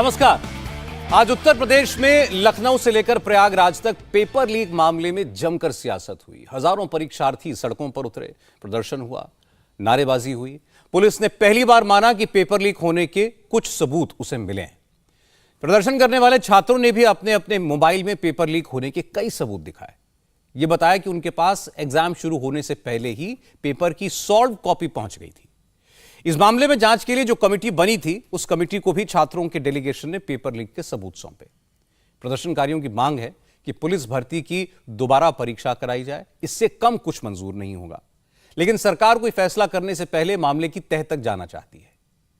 नमस्कार। आज उत्तर प्रदेश में लखनऊ से लेकर प्रयागराज तक पेपर लीक मामले में जमकर सियासत हुई। हजारों परीक्षार्थी सड़कों पर उतरे, प्रदर्शन हुआ, नारेबाजी हुई। पुलिस ने पहली बार माना कि पेपर लीक होने के कुछ सबूत उसे मिले हैं। प्रदर्शन करने वाले छात्रों ने भी अपने अपने मोबाइल में पेपर लीक होने के कई सबूत दिखाए। ये बताया कि उनके पास एग्जाम शुरू होने से पहले ही पेपर की सॉल्व कॉपी पहुंच गई थी। इस मामले में जांच के लिए जो कमेटी बनी थी, उस कमेटी को भी छात्रों के डेलीगेशन ने पेपर लीक के सबूत सौंपे। प्रदर्शनकारियों की मांग है कि पुलिस भर्ती की दोबारा परीक्षा कराई जाए। इससे कम कुछ मंजूर नहीं होगा, लेकिन सरकार कोई फैसला करने से पहले मामले की तह तक जाना चाहती है।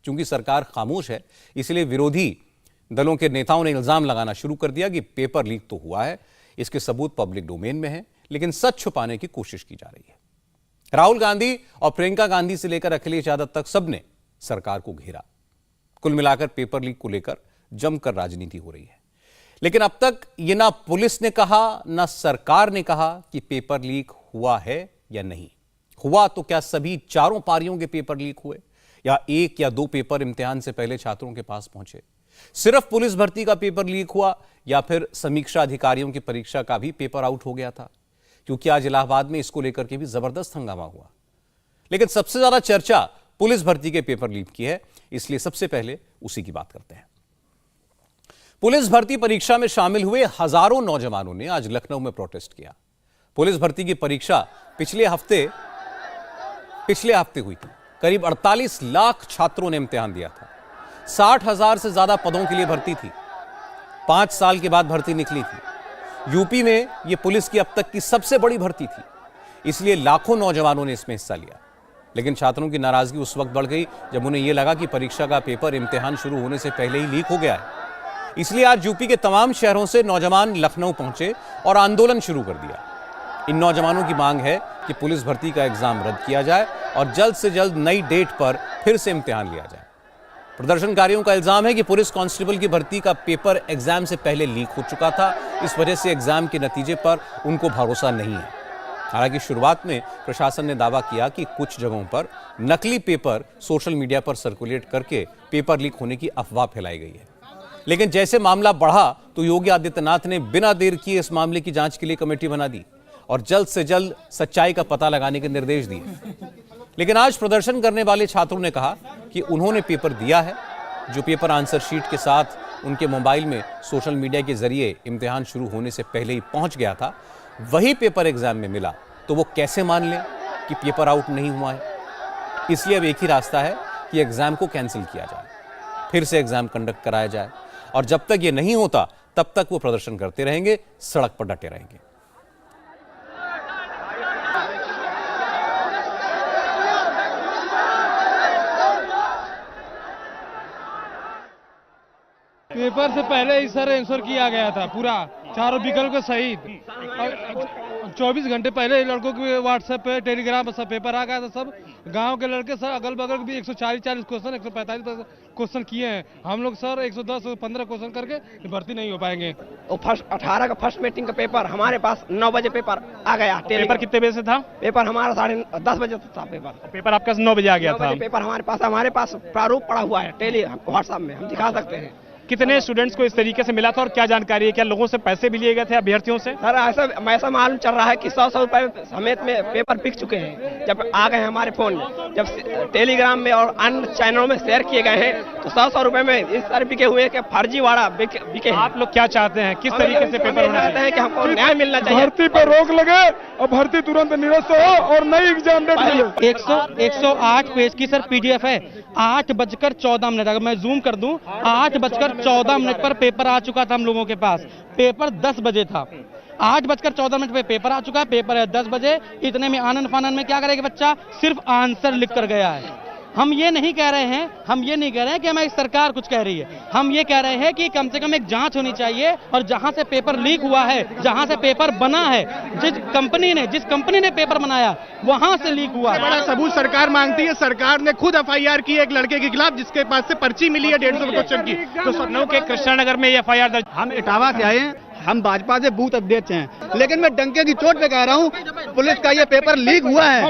चूंकि सरकार खामोश है, इसलिए विरोधी दलों के नेताओं ने इल्जाम लगाना शुरू कर दिया कि पेपर लीक तो हुआ है, इसके सबूत पब्लिक डोमेन में है, लेकिन सच छुपाने की कोशिश की जा रही है। राहुल गांधी और प्रियंका गांधी से लेकर अखिलेश यादव तक सबने सरकार को घेरा। कुल मिलाकर पेपर लीक को लेकर जमकर राजनीति हो रही है। लेकिन अब तक यह ना पुलिस ने कहा, ना सरकार ने कहा कि पेपर लीक हुआ है या नहीं हुआ। तो क्या सभी चारों पारियों के पेपर लीक हुए, या एक या दो पेपर इम्तिहान से पहले छात्रों के पास पहुंचे? सिर्फ पुलिस भर्ती का पेपर लीक हुआ, या फिर समीक्षा अधिकारियों की परीक्षा का भी पेपर आउट हो गया था? क्योंकि आज इलाहाबाद में इसको लेकर के भी जबरदस्त हंगामा हुआ। लेकिन सबसे ज्यादा चर्चा पुलिस भर्ती के पेपर लीक की है, इसलिए सबसे पहले उसी की बात करते हैं। पुलिस भर्ती परीक्षा में शामिल हुए हजारों नौजवानों ने आज लखनऊ में प्रोटेस्ट किया। पुलिस भर्ती की परीक्षा पिछले हफ्ते हुई थी। करीब 48 लाख छात्रों ने इम्तिहान दिया था। 60,000 से ज्यादा पदों के लिए भर्ती थी। 5 साल के बाद भर्ती निकली थी। यूपी में यह पुलिस की अब तक की सबसे बड़ी भर्ती थी, इसलिए लाखों नौजवानों ने इसमें हिस्सा लिया। लेकिन छात्रों की नाराजगी उस वक्त बढ़ गई जब उन्हें यह लगा कि परीक्षा का पेपर इम्तिहान शुरू होने से पहले ही लीक हो गया है। इसलिए आज यूपी के तमाम शहरों से नौजवान लखनऊ पहुंचे और आंदोलन शुरू कर दिया। इन नौजवानों की मांग है कि पुलिस भर्ती का एग्जाम रद्द किया जाए और जल्द से जल्द नई डेट पर फिर से इम्तिहान लिया जाए। प्रदर्शनकारियों का इल्जाम है कि पुलिस कांस्टेबल की भर्ती का पेपर एग्जाम से पहले लीक हो चुका था। इस वजह से एग्जाम के नतीजे पर उनको भरोसा नहीं है। हालांकि शुरुआत में प्रशासन ने दावा किया कि कुछ जगहों पर नकली पेपर सोशल मीडिया पर सर्कुलेट करके पेपर लीक होने की अफवाह फैलाई गई है। लेकिन जैसे मामला बढ़ा तो योगी आदित्यनाथ ने बिना देर किए इस मामले की जांच के लिए कमेटी बना दी और जल्द से जल्द सच्चाई का पता लगाने के निर्देश दिए। लेकिन आज प्रदर्शन करने वाले छात्रों ने कहा कि उन्होंने पेपर दिया है। जो पेपर आंसर शीट के साथ उनके मोबाइल में सोशल मीडिया के जरिए इम्तिहान शुरू होने से पहले ही पहुंच गया था, वही पेपर एग्जाम में मिला, तो वो कैसे मान लें कि पेपर आउट नहीं हुआ है? इसलिए अब एक ही रास्ता है कि एग्जाम को कैंसिल किया जाए, फिर से एग्जाम कंडक्ट कराया जाए। और जब तक ये नहीं होता तब तक वो प्रदर्शन करते रहेंगे, सड़क पर डटे रहेंगे। पेपर से पहले ही सर आंसर किया गया था पूरा, चारों विकल्प के सहित। 24 घंटे पहले लड़कों के व्हाट्सएप पे, टेलीग्राम पर सब पेपर आ गया था। सब गांव के लड़के सर अगल बगल भी 140 क्वेश्चन, 145 क्वेश्चन किए हैं। हम लोग सर 110-115 क्वेश्चन करके भर्ती नहीं हो पाएंगे। और फर्स्ट 18 का फर्स्ट मीटिंग का पेपर हमारे पास 9 बजे पेपर आ गया। पेपर कितने बजे से था? पेपर हमारा 10:30 बजे था। पेपर आपका 9 बजे आ गया था। पेपर हमारे पास प्रारूप पड़ा हुआ है टेली व्हाट्सएप में, हम दिखा सकते हैं। कितने स्टूडेंट्स को इस तरीके से मिला था और क्या जानकारी है? क्या लोगों से पैसे भी लिए गए थे अभ्यर्थियों से? सर ऐसा मालूम चल रहा है कि 100 रुपए समेत में पेपर बिक चुके हैं। जब आ गए हमारे फोन में, जब टेलीग्राम में और अन्य चैनलों में शेयर किए गए हैं, तो 100 रुपए में इस तरह बिके हुए कि फर्जीवाड़ा बिके हैं। आप लोग क्या चाहते हैं, किस तरीके से पेपर होना चाहते हैं कि हमको न्याय मिलना चाहिए? भर्ती पर रोक लगे और भर्ती तुरंत निरस्त हो और नई एग्जाम डेट मिले। 108 पेज की सर पीडीएफ है। 8:14 अगर मैं जूम कर दूं, 8:14 पर पेपर आ चुका था हम लोगों के पास। पेपर 10 बजे था, 8:14 पे पेपर आ चुका है। पेपर है 10 बजे। इतने में आनंद फानंद में क्या करेगा बच्चा, सिर्फ आंसर लिख कर गया है। हम ये नहीं कह रहे हैं कि हमारी सरकार कुछ कह रही है। हम ये कह रहे हैं कि कम से कम एक जांच होनी चाहिए और जहां से पेपर लीक हुआ है, जहां से पेपर बना है, जिस कंपनी ने पेपर बनाया वहां से लीक हुआ। बड़ा सबूत सरकार मांगती है। सरकार ने खुद एफआईआर की एक लड़के के खिलाफ, जिसके पास से पर्ची मिली है 150 क्वेश्चन की। तो लखनऊ के कृष्णानगर में एफआईआर दर्ज। हम इटावा से आए हैं, हम भाजपा से बूथ अध्यक्ष हैं, लेकिन मैं डंके की चोट पे कह रहा हूँ, पुलिस का ये पेपर लीक हुआ है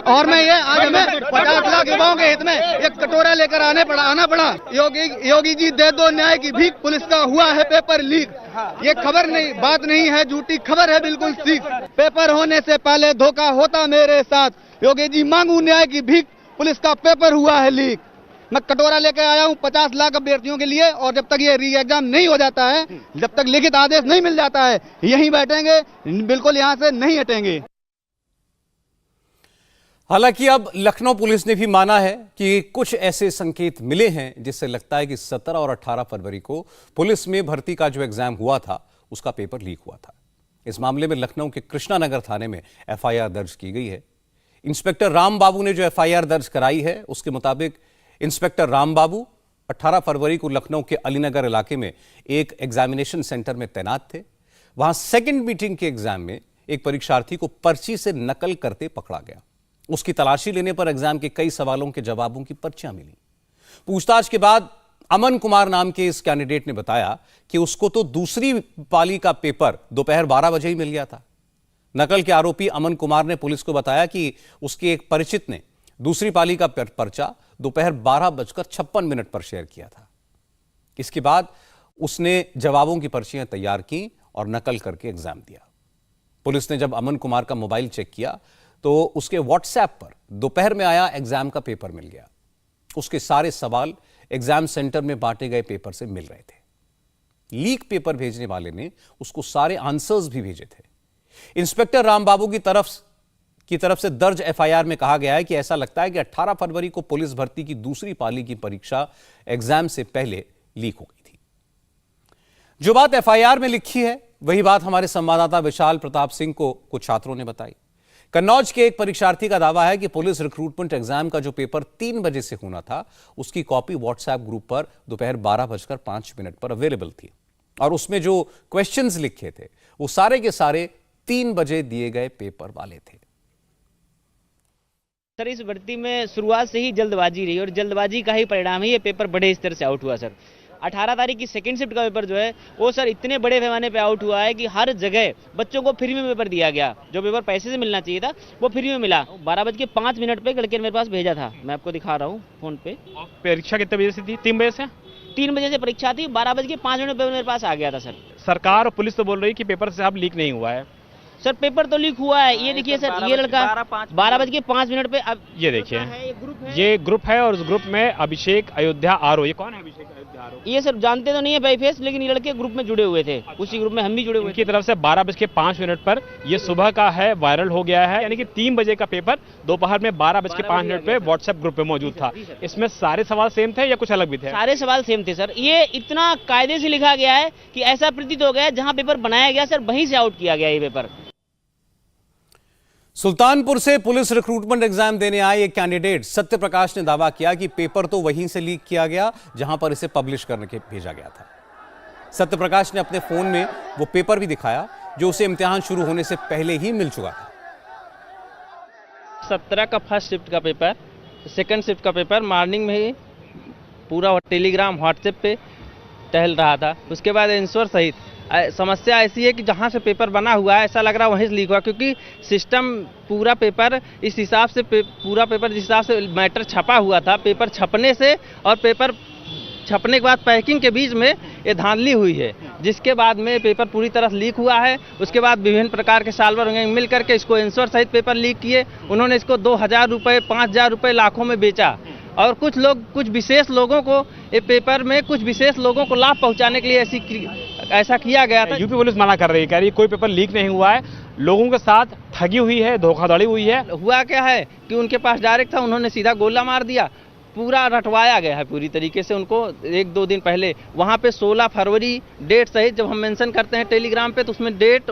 और मैं ये आज हमें 50 लाख युवाओं के हित में एक कटोरा लेकर आना पड़ा। योगी जी दे दो न्याय की भीख, पुलिस का हुआ है पेपर लीक। ये खबर नहीं, बात नहीं है झूठी, खबर है बिल्कुल ठीक। पेपर होने से पहले धोखा होता मेरे साथ, योगी जी मांगू न्याय की भीख, पुलिस का पेपर हुआ है लीक। मैं कटोरा लेकर आया हूँ 50 लाख अभ्यर्थियों के लिए, और जब तक ये री एग्जाम नहीं हो जाता है, जब तक लिखित आदेश नहीं मिल जाता है, यहीं बैठेंगे, बिल्कुल यहाँ से नहीं हटेंगे। हालांकि अब लखनऊ पुलिस ने भी माना है कि कुछ ऐसे संकेत मिले हैं जिससे लगता है कि 17 और 18 फरवरी को पुलिस में भर्ती का जो एग्जाम हुआ था उसका पेपर लीक हुआ था। इस मामले में लखनऊ के कृष्णानगर थाने में एफआईआर दर्ज की गई है। इंस्पेक्टर राम बाबू ने जो एफआईआर दर्ज कराई है उसके मुताबिक इंस्पेक्टर राम बाबू 18 फरवरी को लखनऊ के अलीनगर इलाके में एक एग्जामिनेशन सेंटर में तैनात थे। वहां सेकंड मीटिंग के एग्जाम में एक परीक्षार्थी को पर्ची से नकल करते पकड़ा गया। उसकी तलाशी लेने पर एग्जाम के कई सवालों के जवाबों की पर्चियां मिली। पूछताछ के बाद अमन कुमार नाम के इस कैंडिडेट ने बताया कि उसको तो दूसरी पाली का पेपर दोपहर 12 बजे ही मिल गया था। नकल के आरोपी अमन कुमार ने पुलिस को बताया कि उसके एक परिचित ने दूसरी पाली का पर्चा दोपहर 12:56 पर शेयर किया था। इसके बाद उसने जवाबों की पर्चियां तैयार की और नकल करके एग्जाम दिया। पुलिस ने जब अमन कुमार का मोबाइल चेक किया तो उसके व्हाट्सएप पर दोपहर में आया एग्जाम का पेपर मिल गया। उसके सारे सवाल एग्जाम सेंटर में बांटे गए पेपर से मिल रहे थे। लीक पेपर भेजने वाले ने उसको सारे आंसर्स भी भेजे थे। इंस्पेक्टर राम बाबू की तरफ से दर्ज एफआईआर में कहा गया है कि ऐसा लगता है कि 18 फरवरी को पुलिस भर्ती की दूसरी पाली की परीक्षा एग्जाम से पहले लीक हो गई थी। जो बात एफआईआर में लिखी है वही बात हमारे संवाददाता विशाल प्रताप सिंह को कुछ छात्रों ने बताई। कन्नौज के एक परीक्षार्थी का दावा है कि पुलिस रिक्रूटमेंट एग्जाम का जो पेपर 3 बजे से होना था उसकी कॉपी व्हाट्सएप ग्रुप पर दोपहर 12:05 पर अवेलेबल थी और उसमें जो क्वेश्चंस लिखे थे वो सारे के सारे 3 बजे दिए गए पेपर वाले थे। सर, इस भर्ती में शुरुआत से ही जल्दबाजी रही और जल्दबाजी का ही परिणाम ही ये पेपर बड़े स्तर से आउट हुआ। सर 18 तारीख की सेकंड शिफ्ट का पेपर जो है वो सर इतने बड़े पैमाने पे आउट हुआ है कि हर जगह बच्चों को फ्री में पेपर दिया गया। जो पेपर पैसे से मिलना चाहिए था वो फ्री में मिला। 12:05 पे लड़के ने मेरे पास भेजा था, मैं आपको दिखा रहा हूँ फोन पे। परीक्षा कितने बजे से थी? 3 बजे से 3 बजे से परीक्षा थी, 12:05 पे मेरे पास आ गया था। सर सरकार और पुलिस तो बोल रही कि पेपर साहब लीक नहीं हुआ है। सर पेपर तो लीक हुआ है। ये देखिए सर, ये लड़का 12:05 पे, अब ये देखिए ये ग्रुप है और उस ग्रुप में अभिषेक अयोध्या आरो। ये कौन है अभिषेक अयोध्या आरो? ये सर जानते तो नहीं है बाई फेस, लेकिन ये लड़के ग्रुप में जुड़े हुए थे, उसी ग्रुप में हम भी जुड़े हुए की तरफ से 12:05 पर ये सुबह का है, वायरल हो गया है। यानी कि 3 बजे का पेपर दोपहर में 12:05 पे व्हाट्सएप ग्रुप पे मौजूद था। इसमें सारे सवाल सेम थे या कुछ अलग भी थे? सारे सवाल सेम थे सर। ये इतना कायदे से लिखा गया है कि ऐसा प्रतीत हो गया है जहां पेपर बनाया गया सर वहीं से आउट किया गया ये पेपर। सुल्तानपुर से पुलिस रिक्रूटमेंट एग्जाम देने आए एक कैंडिडेट सत्य प्रकाश ने दावा किया कि पेपर तो वहीं से लीक किया गया जहां पर इसे पब्लिश करने के भेजा गया था। सत्य प्रकाश ने अपने फोन में वो पेपर भी दिखाया जो उसे इम्तिहान शुरू होने से पहले ही मिल चुका था। 17 का फर्स्ट शिफ्ट का पेपर, सेकंड शिफ्ट का पेपर मॉर्निंग में ही पूरा टेलीग्राम व्हाट्सएप पे टहल रहा था। उसके बाद आंसर सहित समस्या ऐसी है कि जहाँ से पेपर बना हुआ है ऐसा लग रहा है वहीं से लीक हुआ, क्योंकि सिस्टम पूरा पेपर इस हिसाब से पूरा पेपर जिस हिसाब से मैटर छपा हुआ था, पेपर छपने से और पेपर छपने के बाद पैकिंग के बीच में ये धांधली हुई है, जिसके बाद में पेपर पूरी तरह लीक हुआ है। उसके बाद विभिन्न प्रकार के साल्वर मिल करके इसको आंसर सहित पेपर लीक किए। उन्होंने इसको 2000 रुपये, 5000 रुपये, लाखों में बेचा और कुछ विशेष लोगों को ये पेपर में कुछ विशेष लोगों को लाभ पहुंचाने के लिए ऐसा किया गया था। यूपी पुलिस मना कर रही है, कह रही है कोई पेपर लीक नहीं हुआ है, लोगों के साथ ठगी हुई है, धोखाधड़ी हुई है। हुआ क्या है कि उनके पास डायरेक्ट था, उन्होंने सीधा गोला मार दिया। पूरा रटवाया गया है पूरी तरीके से उनको। 1-2 दिन पहले वहाँ पे 16 फरवरी डेट सहित जब हम मेंशन करते हैं टेलीग्राम पे तो उसमें डेट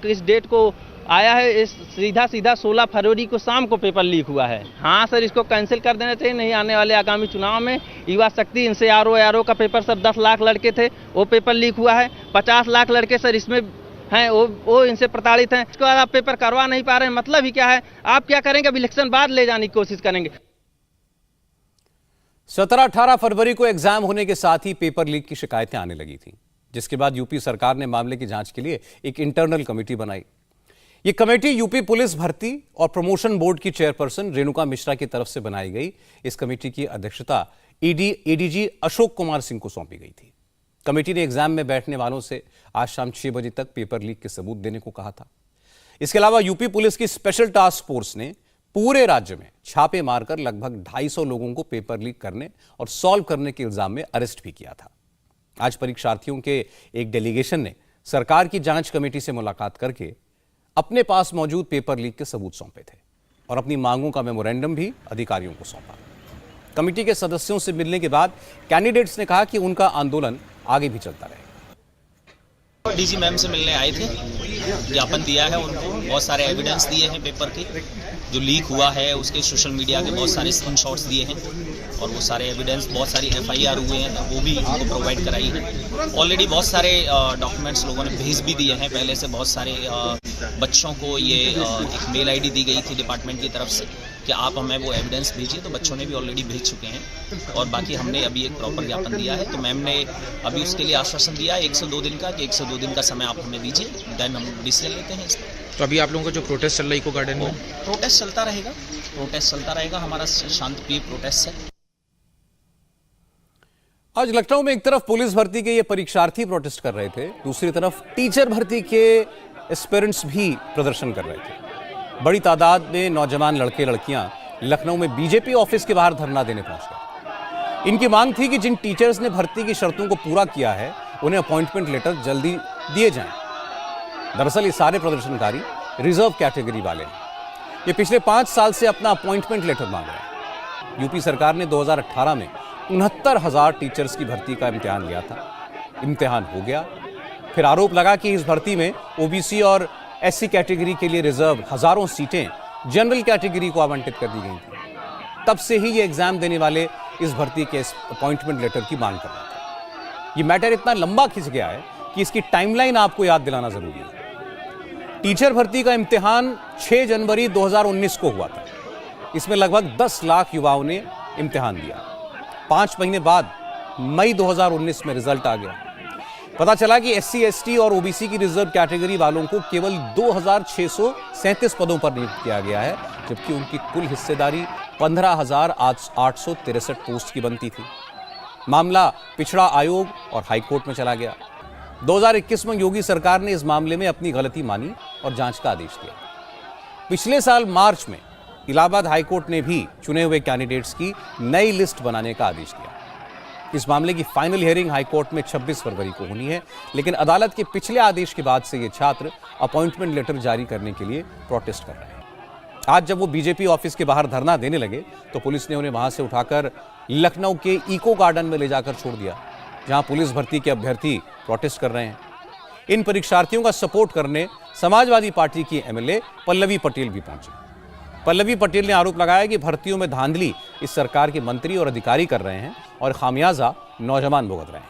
किस डेट को आया है, इस सीधा 16 फरवरी को शाम को पेपर लीक हुआ है। हाँ सर, इसको कैंसिल कर देना चाहिए, नहीं आने वाले आगामी चुनाव में युवा शक्ति इनसे आरओ का पेपर सर 10 लाख लड़के थे, वो पेपर लीक हुआ है। 50 लाख लड़के सर इसमें हैं, वो इनसे प्रताड़ित हैं। इसके बाद आप पेपर करवा नहीं पा रहे हैं, मतलब ही क्या है? आप क्या करेंगे? अब इलेक्शन बाद ले जाने की कोशिश करेंगे। 17-18 फरवरी को एग्जाम होने के साथ ही पेपर लीक की शिकायतें आने लगी थी। जिसके बाद यूपी सरकार ने मामले की जांच के लिए एक इंटरनल कमेटी बनाई। ये कमेटी यूपी पुलिस भर्ती और प्रमोशन बोर्ड की चेयरपर्सन रेणुका मिश्रा की तरफ से बनाई गई। इस कमेटी की अध्यक्षता एडीजी अशोक कुमार सिंह को सौंपी गई थी। कमेटी ने एग्जाम में बैठने वालों से आज शाम 6 बजे तक पेपर लीक के सबूत देने को कहा था। इसके अलावा यूपी पुलिस की स्पेशल टास्क फोर्स ने पूरे राज्य में छापे मारकर लगभग 250 लोगों को पेपर लीक करने और सॉल्व करने के इल्जाम में अरेस्ट भी किया था। आज परीक्षार्थियों के एक डेलीगेशन ने सरकार की जांच कमेटी से मुलाकात करके अपने पास मौजूद पेपर लीक के सबूत सौंपे थे और अपनी मांगों का मेमोरेंडम भी अधिकारियों को सौंपा। कमेटी के सदस्यों से मिलने के बाद कैंडिडेट्स ने कहा कि उनका आंदोलन आगे भी चलता रहेगा। डीजी मैम से मिलने आए थे, ज्ञापन दिया है उनको, बहुत सारे एविडेंस दिए हैं पेपर के, जो लीक हुआ है उसके सोशल मीडिया के बहुत सारे स्क्रीनशॉट्स दिए हैं और वो सारे एविडेंस, बहुत सारी FIR हुए हैं वो भी उनको प्रोवाइड कराई है। ऑलरेडी बहुत सारे डॉक्यूमेंट्स लोगों ने भेज भी दिए हैं। पहले से बहुत सारे बच्चों को ये एक मेल ID दी गई थी डिपार्टमेंट की तरफ से कि आप हमें वो एविडेंस भेजिए, तो बच्चों ने भी ऑलरेडी भेज चुके हैं और बाकी हमने अभी एक प्रॉपर ज्ञापन दिया है। तो मैम ने अभी उसके लिए आश्वासन दिया है 102 दिन का, कि 102 दिन का समय आप हमें दीजिए, देन हम डिसीजन लेते हैं इस पर। तो अभी आप लोगों का जो प्रोटेस्ट चल रहा है इको गार्डन में, प्रोटेस्ट चलता रहेगा, हमारा शांतिप्रिय प्रोटेस्ट है। आज लखनऊ में एक तरफ पुलिस भर्ती के ये परीक्षार्थी प्रोटेस्ट कर रहे थे, दूसरी तरफ टीचर भर्ती के एस्पिरेंट्स भी प्रदर्शन कर रहे थे। बड़ी तादाद में नौजवान लड़के लड़कियां लखनऊ में बीजेपी ऑफिस के बाहर धरना देने पहुंच गए। इनकी मांग थी कि जिन टीचर्स ने भर्ती की शर्तों को पूरा किया है उन्हें अपॉइंटमेंट लेटर जल्दी दिए जाएं। दरअसल ये सारे प्रदर्शनकारी रिजर्व कैटेगरी वाले हैं। ये पिछले 5 साल से अपना अपॉइंटमेंट लेटर मांग रहे हैं। यूपी सरकार ने 2018 में 69,000 टीचर्स की भर्ती का इम्तिहान लिया था। इम्तिहान हो गया, फिर आरोप लगा कि इस भर्ती में OBC और SC कैटेगरी के लिए रिजर्व हजारों सीटें जनरल कैटेगरी को आवंटित कर दी गई थी। तब से ही ये एग्जाम देने वाले इस भर्ती के अपॉइंटमेंट लेटर की मांग कर रहे थे। ये मैटर इतना लंबा खिंच गया है कि इसकी टाइमलाइन आपको याद दिलाना जरूरी है। टीचर भर्ती का इम्तिहान 6 जनवरी 2019 को हुआ था। इसमें लगभग 10 लाख युवाओं ने इम्तिहान दिया। 5 महीने बाद मई 2019 में रिजल्ट आ गया। पता चला कि SC ST और OBC की रिजर्व कैटेगरी वालों को केवल 2637 पदों पर नियुक्त किया गया है, जबकि उनकी कुल हिस्सेदारी 15,863 पोस्ट की बनती थी। मामला पिछड़ा आयोग और हाईकोर्ट में चला गया। 2021 में योगी सरकार ने इस मामले में अपनी गलती मानी और जांच का आदेश दिया। पिछले साल मार्च में इलाहाबाद हाईकोर्ट ने भी चुने हुए कैंडिडेट्स की नई लिस्ट बनाने का आदेश दिया। इस मामले की फाइनल हियरिंग हाईकोर्ट में 26 फरवरी को होनी है, लेकिन अदालत के पिछले आदेश के बाद से ये छात्र अपॉइंटमेंट लेटर जारी करने के लिए प्रोटेस्ट कर रहे हैं। आज जब वो बीजेपी ऑफिस के बाहर धरना देने लगे तो पुलिस ने उन्हें वहां से उठाकर लखनऊ के इको गार्डन में ले जाकर छोड़ दिया, जहां पुलिस भर्ती के अभ्यर्थी प्रोटेस्ट कर रहे हैं। इन परीक्षार्थियों का सपोर्ट करने समाजवादी पार्टी की MLA पल्लवी पटेल भी पहुंची। पल्लवी पटेल ने आरोप लगाया कि भर्तियों में धांधली इस सरकार के मंत्री और अधिकारी कर रहे हैं और खामियाजा नौजवान भुगत रहे हैं।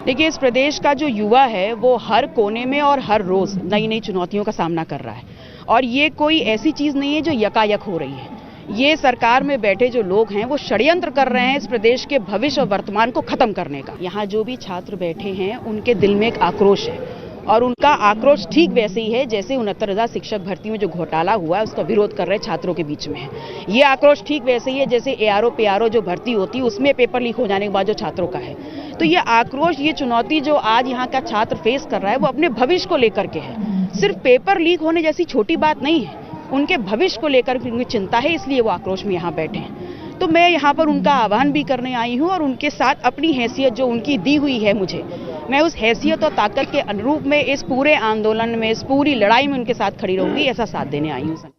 देखिए, इस प्रदेश का जो युवा है वो हर कोने में और हर रोज नई नई चुनौतियों का सामना कर रहा है और ये कोई ऐसी चीज नहीं है जो यकायक हो रही है। ये सरकार में बैठे जो लोग हैं वो षड्यंत्र कर रहे हैं इस प्रदेश के भविष्य और वर्तमान को खत्म करने का। यहाँ जो भी छात्र बैठे हैं उनके दिल में एक आक्रोश है और उनका आक्रोश ठीक वैसे ही है जैसे 69,000 शिक्षक भर्ती में जो घोटाला हुआ है उसका विरोध कर रहे छात्रों के बीच में है। ये आक्रोश ठीक वैसे ही है जैसे ARO PRO जो भर्ती होती है उसमें पेपर लीक हो जाने के बाद जो छात्रों का है। तो ये आक्रोश, ये चुनौती जो आज यहाँ का छात्र फेस कर रहा है वो अपने भविष्य को लेकर के है। सिर्फ पेपर लीक होने जैसी छोटी बात नहीं है, उनके भविष्य को लेकर उनकी चिंता है, इसलिए वो आक्रोश में यहाँ बैठे हैं। तो मैं यहाँ पर उनका आह्वान भी करने आई हूँ और उनके साथ अपनी हैसियत जो उनकी दी हुई है मुझे, मैं उस हैसियत और ताकत के अनुरूप में इस पूरे आंदोलन में, इस पूरी लड़ाई में उनके साथ खड़ी रहूंगी, ऐसा साथ देने आई हूँ।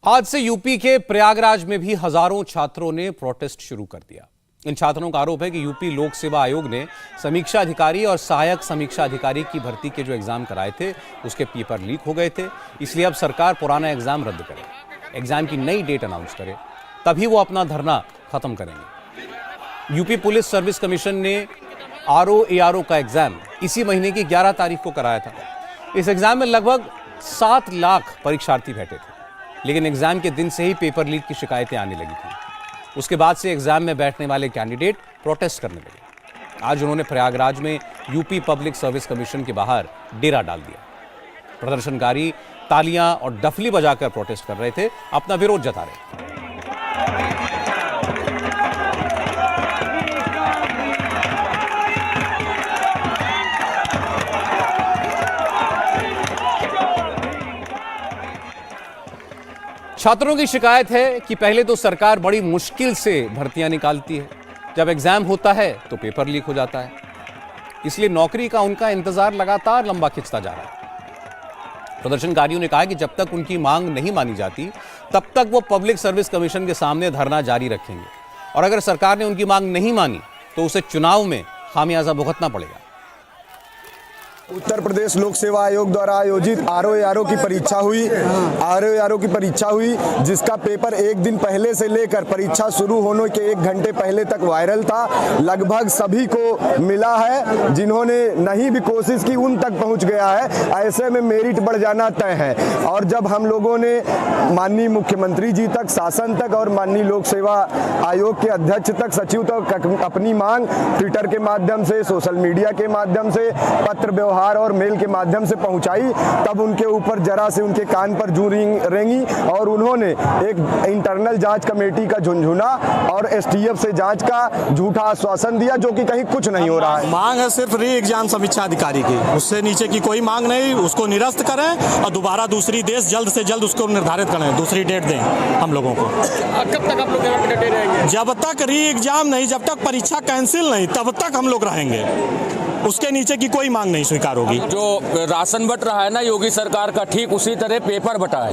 आज से यूपी के प्रयागराज में भी हजारों छात्रों ने प्रोटेस्ट शुरू कर दिया। इन छात्रों का आरोप है कि यूपी लोक सेवा आयोग ने समीक्षा अधिकारी और सहायक समीक्षा अधिकारी की भर्ती के जो एग्जाम कराए थे उसके पेपर लीक हो गए थे, इसलिए अब सरकार पुराना एग्जाम रद्द करे, एग्जाम की नई डेट अनाउंस करे, तभी वो अपना धरना खत्म करेंगे। यूपी पुलिस सर्विस कमीशन ने RO ARO का एग्जाम इसी महीने की 11 तारीख को कराया था। इस एग्जाम में लगभग 7 लाख परीक्षार्थी बैठे थे, लेकिन एग्जाम के दिन से ही पेपर लीक की शिकायतें आने लगी थी। उसके बाद से एग्जाम में बैठने वाले कैंडिडेट प्रोटेस्ट करने लगे। आज उन्होंने प्रयागराज में यूपी पब्लिक सर्विस कमीशन के बाहर डेरा डाल दिया। प्रदर्शनकारी तालियां और डफली बजाकर प्रोटेस्ट कर रहे थे, अपना विरोध जता रहे थे। छात्रों की शिकायत है कि पहले तो सरकार बड़ी मुश्किल से भर्तियां निकालती है, जब एग्जाम होता है तो पेपर लीक हो जाता है, इसलिए नौकरी का उनका इंतजार लगातार लंबा खिंचता जा रहा है। प्रदर्शनकारियों ने कहा कि जब तक उनकी मांग नहीं मानी जाती तब तक वो पब्लिक सर्विस कमीशन के सामने धरना जारी रखेंगे, और अगर सरकार ने उनकी मांग नहीं मानी तो उसे चुनाव में खामियाजा भुगतना पड़ेगा। उत्तर प्रदेश लोक सेवा आयोग द्वारा आयोजित आरओ की परीक्षा हुई, जिसका पेपर एक दिन पहले से लेकर परीक्षा शुरू होने के 1 घंटे पहले तक वायरल था। लगभग सभी को मिला है, जिन्होंने नहीं भी कोशिश की उन तक पहुंच गया है। ऐसे में मेरिट बढ़ जाना तय है। और जब हम लोगों ने माननीय मुख्यमंत्री जी तक, शासन तक और माननीय लोक सेवा आयोग के अध्यक्ष तक, सचिव तक अपनी मांग ट्विटर के माध्यम से, सोशल मीडिया के माध्यम से, पत्र व्यवहार और मेल के माध्यम से पहुंचाई, तब उनके ऊपर जरा से उनके कान पर जू रेंगी और उन्होंने एक इंटरनल जांच कमेटी का झुनझुना और एसटीएफ से जांच का झूठा आश्वासन दिया, जो कि कहीं कुछ नहीं हो रहा है। मांग है सिर्फ री एग्जाम समीक्षा अधिकारी की, उससे नीचे की कोई मांग नहीं। उसको निरस्त करें और दोबारा दूसरी देश जल्द से जल्द उसको निर्धारित करें, दूसरी डेट दें हम लोगों को। कब तक आप लोग यहाँ पे डटे रहेंगे? जब तक री एग्जाम नहीं, जब तक परीक्षा कैंसिल नहीं, तब तक हम लोग रहेंगे। उसके नीचे की कोई मांग नहीं स्वीकार होगी। जो राशन बट रहा है ना योगी सरकार का, ठीक उसी तरह पेपर बटा है।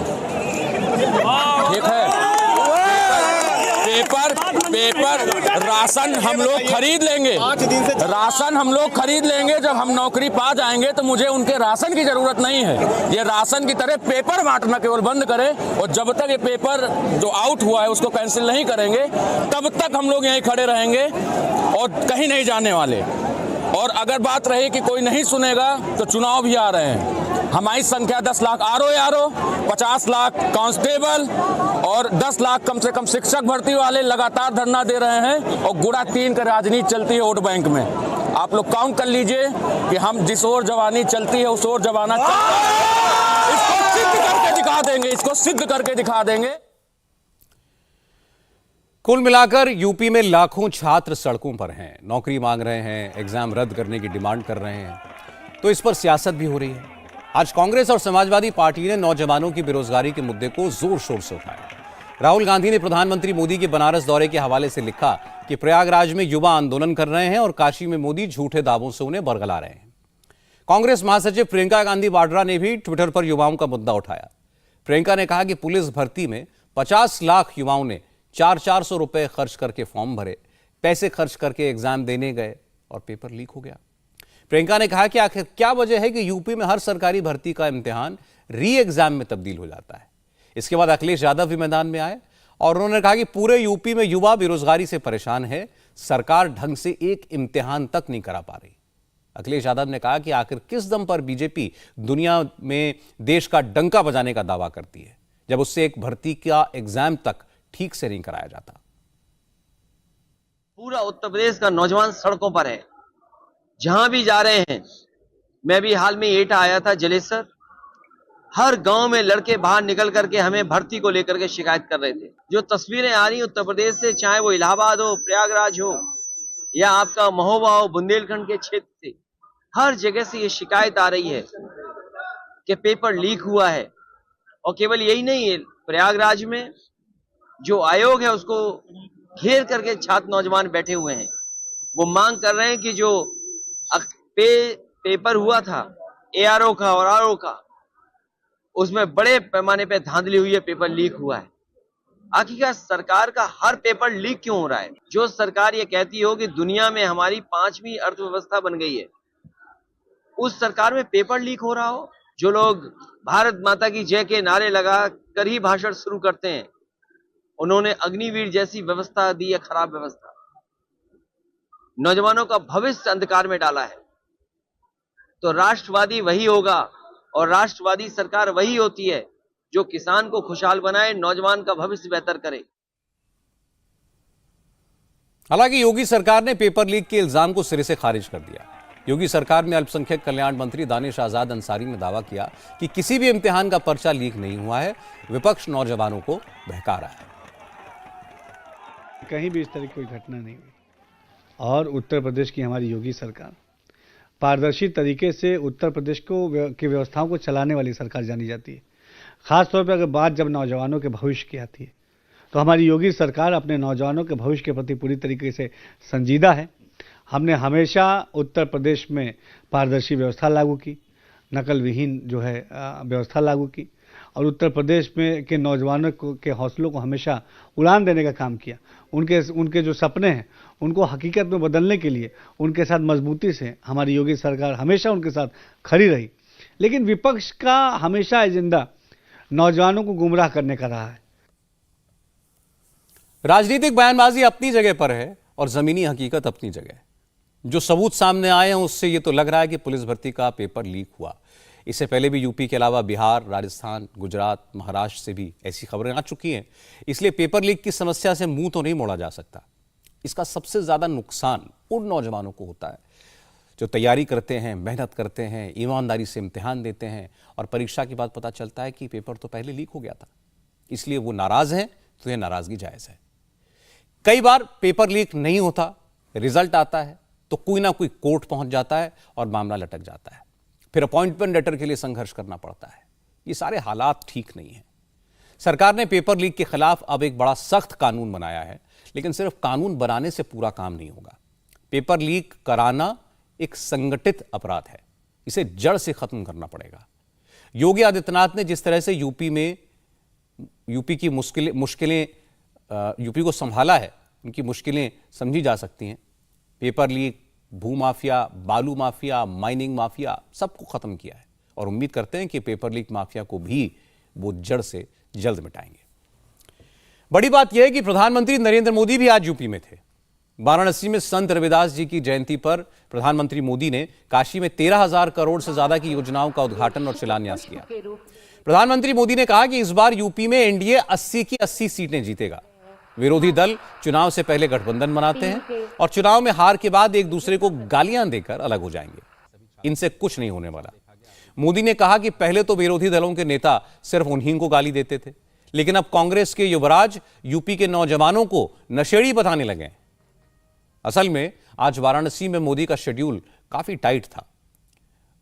ठीक है, पेपर राशन हम लोग खरीद लेंगे, राशन हम लोग खरीद लेंगे। जब हम नौकरी पा जाएंगे तो मुझे उनके राशन की जरूरत नहीं है। ये राशन की तरह पेपर बांटना केवल बंद करें, और जब तक ये पेपर जो आउट हुआ है उसको कैंसिल नहीं करेंगे तब तक हम लोग यहीं खड़े रहेंगे और कहीं नहीं जाने वाले। और अगर बात रही कि कोई नहीं सुनेगा तो चुनाव भी आ रहे हैं। हमारी संख्या 10 लाख आरओ, 50 लाख कांस्टेबल और 10 लाख कम से कम शिक्षक भर्ती वाले लगातार धरना दे रहे हैं, और गुड़ा 3 का राजनीति चलती है वोट बैंक में। आप लोग काउंट कर लीजिए कि हम जिस ओर जवानी चलती है उस ओर जमाना चलता है। इसको सिद्ध करके दिखा देंगे, इसको सिद्ध करके दिखा देंगे। कुल मिलाकर यूपी में लाखों छात्र सड़कों पर हैं, नौकरी मांग रहे हैं, एग्जाम रद्द करने की डिमांड कर रहे हैं, तो इस पर सियासत भी हो रही है। आज कांग्रेस और समाजवादी पार्टी ने नौजवानों की बेरोजगारी के मुद्दे को जोर शोर से उठाया। राहुल गांधी ने प्रधानमंत्री मोदी के बनारस दौरे के हवाले से लिखा कि प्रयागराज में युवा आंदोलन कर रहे हैं और काशी में मोदी झूठे दावों से उन्हें बरगला रहे हैं। कांग्रेस महासचिव प्रियंका गांधी वाड्रा ने भी ट्विटर पर युवाओं का मुद्दा उठाया। प्रियंका ने कहा कि पुलिस भर्ती में 50 लाख युवाओं ने 400 रुपए खर्च करके फॉर्म भरे, पैसे खर्च करके एग्जाम देने गए और पेपर लीक हो गया। प्रियंका ने कहा कि आखिर क्या वजह है कि यूपी में हर सरकारी भर्ती का इम्तिहान री एग्जाम में तब्दील हो जाता है। इसके बाद अखिलेश यादव भी मैदान में आए और उन्होंने कहा कि पूरे यूपी में युवा बेरोजगारी से परेशान है, सरकार ढंग से एक इम्तिहान तक नहीं करा पा रही। अखिलेश यादव ने कहा कि आखिर किस दम पर बीजेपी दुनिया में देश का डंका बजाने का दावा करती है, जब उससे एक भर्ती का एग्जाम तक ठीक से नहीं कराया जाता। पूरा उत्तर प्रदेश का नौजवान सड़कों पर है, जहां भी जा रहे हैं। मैं भी हाल में एटा आया था, जलेसर, हर गांव में लड़के बाहर निकल करके हमें भर्ती को लेकर के शिकायत कर रहे थे। जो तस्वीरें आ रही उत्तर प्रदेश से, चाहे वो इलाहाबाद हो, प्रयागराज हो या आपका महोबा हो, बुंदेलखंड के क्षेत्र से, हर जगह से ये शिकायत आ रही है कि पेपर लीक हुआ है। और केवल यही नहीं है, प्रयागराज में जो आयोग है उसको घेर करके छात्र नौजवान बैठे हुए हैं। वो मांग कर रहे हैं कि जो पेपर हुआ था एआरओ का और आरओ का, उसमें बड़े पैमाने पे धांधली हुई है, पेपर लीक हुआ है। आखिरकार सरकार का हर पेपर लीक क्यों हो रहा है? जो सरकार ये कहती हो कि दुनिया में हमारी 5वीं अर्थव्यवस्था बन गई है, उस सरकार में पेपर लीक हो रहा हो। जो लोग भारत माता की जय के नारे लगा कर ही भाषण शुरू करते हैं, उन्होंने अग्निवीर जैसी व्यवस्था दी है, खराब व्यवस्था, नौजवानों का भविष्य अंधकार में डाला है। तो राष्ट्रवादी वही होगा और राष्ट्रवादी सरकार वही होती है जो किसान को खुशहाल बनाए, नौजवान का भविष्य बेहतर करे। हालांकि योगी सरकार ने पेपर लीक के इल्जाम को सिरे से खारिज कर दिया। योगी सरकार में अल्पसंख्यक कल्याण मंत्री दानिश आजाद अंसारी ने दावा किया कि किसी भी इम्तिहान का पर्चा लीक नहीं हुआ है। विपक्ष नौजवानों को बहका रहा है। कहीं भी इस तरह की कोई घटना नहीं हुई और उत्तर प्रदेश की हमारी योगी सरकार पारदर्शी तरीके से उत्तर प्रदेश की व्यवस्थाओं को चलाने वाली सरकार जानी जाती है। खासतौर पर अगर बात जब नौजवानों के भविष्य की आती है तो हमारी योगी सरकार अपने नौजवानों के भविष्य के प्रति पूरी तरीके से संजीदा है। हमने हमेशा उत्तर प्रदेश में पारदर्शी व्यवस्था लागू की, नकल विहीन जो है व्यवस्था लागू की और उत्तर प्रदेश में के नौजवानों के हौसलों को हमेशा उड़ान देने का काम किया। उनके जो सपने हैं उनको हकीकत में बदलने के लिए उनके साथ मजबूती से हमारी योगी सरकार हमेशा उनके साथ खड़ी रही। लेकिन विपक्ष का हमेशा एजेंडा नौजवानों को गुमराह करने का रहा है। राजनीतिक बयानबाजी अपनी जगह पर है और जमीनी हकीकत अपनी जगह है। जो सबूत सामने आए हैं उससे ये तो लग रहा है कि पुलिस भर्ती का पेपर लीक हुआ। इससे पहले भी यूपी के अलावा बिहार, राजस्थान, गुजरात, महाराष्ट्र से भी ऐसी खबरें आ चुकी हैं। इसलिए पेपर लीक की समस्या से मुंह तो नहीं मोड़ा जा सकता। इसका सबसे ज्यादा नुकसान उन नौजवानों को होता है जो तैयारी करते हैं, मेहनत करते हैं, ईमानदारी से इम्तिहान देते हैं और परीक्षा के बाद पता चलता है कि पेपर तो पहले लीक हो गया था। इसलिए वो नाराज हैं, तो यह नाराजगी जायज है। कई बार पेपर लीक नहीं होता, रिजल्ट आता है तो कोई ना कोई कोर्ट पहुंच जाता है और मामला लटक जाता है। फिर अपॉइंटमेंट लेटर के लिए संघर्ष करना पड़ता है। ये सारे हालात ठीक नहीं हैं। सरकार ने पेपर लीक के खिलाफ अब एक बड़ा सख्त कानून बनाया है, लेकिन सिर्फ कानून बनाने से पूरा काम नहीं होगा। पेपर लीक कराना एक संगठित अपराध है। इसे जड़ से खत्म करना पड़ेगा। योगी आदित्यनाथ ने जिस तरह से यूपी की मुश्किलें यूपी को संभाला है, उनकी मुश्किलें समझी जा सकती हैं। पेपर लीक, भूमाफिया, बालू माफिया, माइनिंग माफिया सबको खत्म किया है और उम्मीद करते हैं कि पेपर लीक माफिया को भी वो जड़ से जल्द मिटाएंगे। बड़ी बात यह है कि प्रधानमंत्री नरेंद्र मोदी भी आज यूपी में थे। वाराणसी में संत रविदास जी की जयंती पर प्रधानमंत्री मोदी ने काशी में 13,000 करोड़ से ज्यादा की योजनाओं का उद्घाटन और शिलान्यास किया। प्रधानमंत्री मोदी ने कहा कि इस बार यूपी में एनडीए 80 की 80 सीटें जीतेगा। विरोधी दल चुनाव से पहले गठबंधन बनाते हैं और चुनाव में हार के बाद एक दूसरे को गालियां देकर अलग हो जाएंगे। इनसे कुछ नहीं होने वाला। मोदी ने कहा कि पहले तो विरोधी दलों के नेता सिर्फ उन्हीं को गाली देते थे, लेकिन अब कांग्रेस के युवराज यूपी के नौजवानों को नशेड़ी बताने लगे। असल में आज वाराणसी में मोदी का शेड्यूल काफी टाइट था।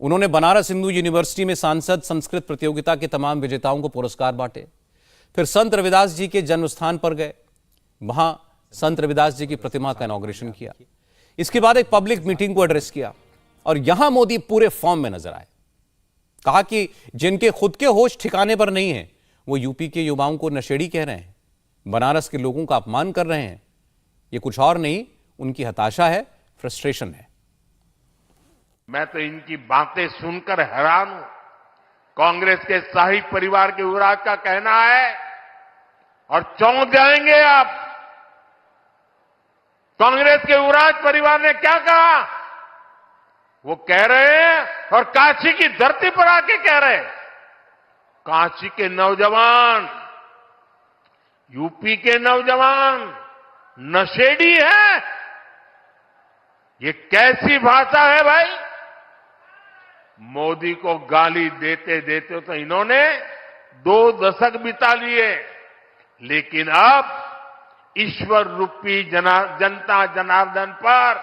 उन्होंने बनारस हिंदू यूनिवर्सिटी में सांसद संस्कृत प्रतियोगिता के तमाम विजेताओं को पुरस्कार बांटे। फिर संत रविदास जी के जन्म स्थान पर गए, वहां संत रविदास जी की प्रतिमा का इनॉग्रेशन किया। इसके बाद एक पब्लिक मीटिंग को एड्रेस किया और यहां मोदी पूरे फॉर्म में नजर आए। कहा कि जिनके खुद के होश ठिकाने पर नहीं है वो यूपी के युवाओं को नशेड़ी कह रहे हैं, बनारस के लोगों का अपमान कर रहे हैं। ये कुछ और नहीं, उनकी हताशा है, फ्रस्ट्रेशन है। मैं तो इनकी बातें सुनकर हैरान हूं। कांग्रेस के शाही परिवार के युवराज का कहना है और चौंक जाएंगे आप। कांग्रेस के युवराज परिवार ने क्या कहा? वो कह रहे हैं और काशी की धरती पर आके कह रहे हैं, काशी के नौजवान, यूपी के नौजवान नशेड़ी है। ये कैसी भाषा है भाई? मोदी को गाली देते देते तो इन्होंने 2 दशक बिता लिए, लेकिन अब ईश्वर रूपी जनता जनार्दन पर,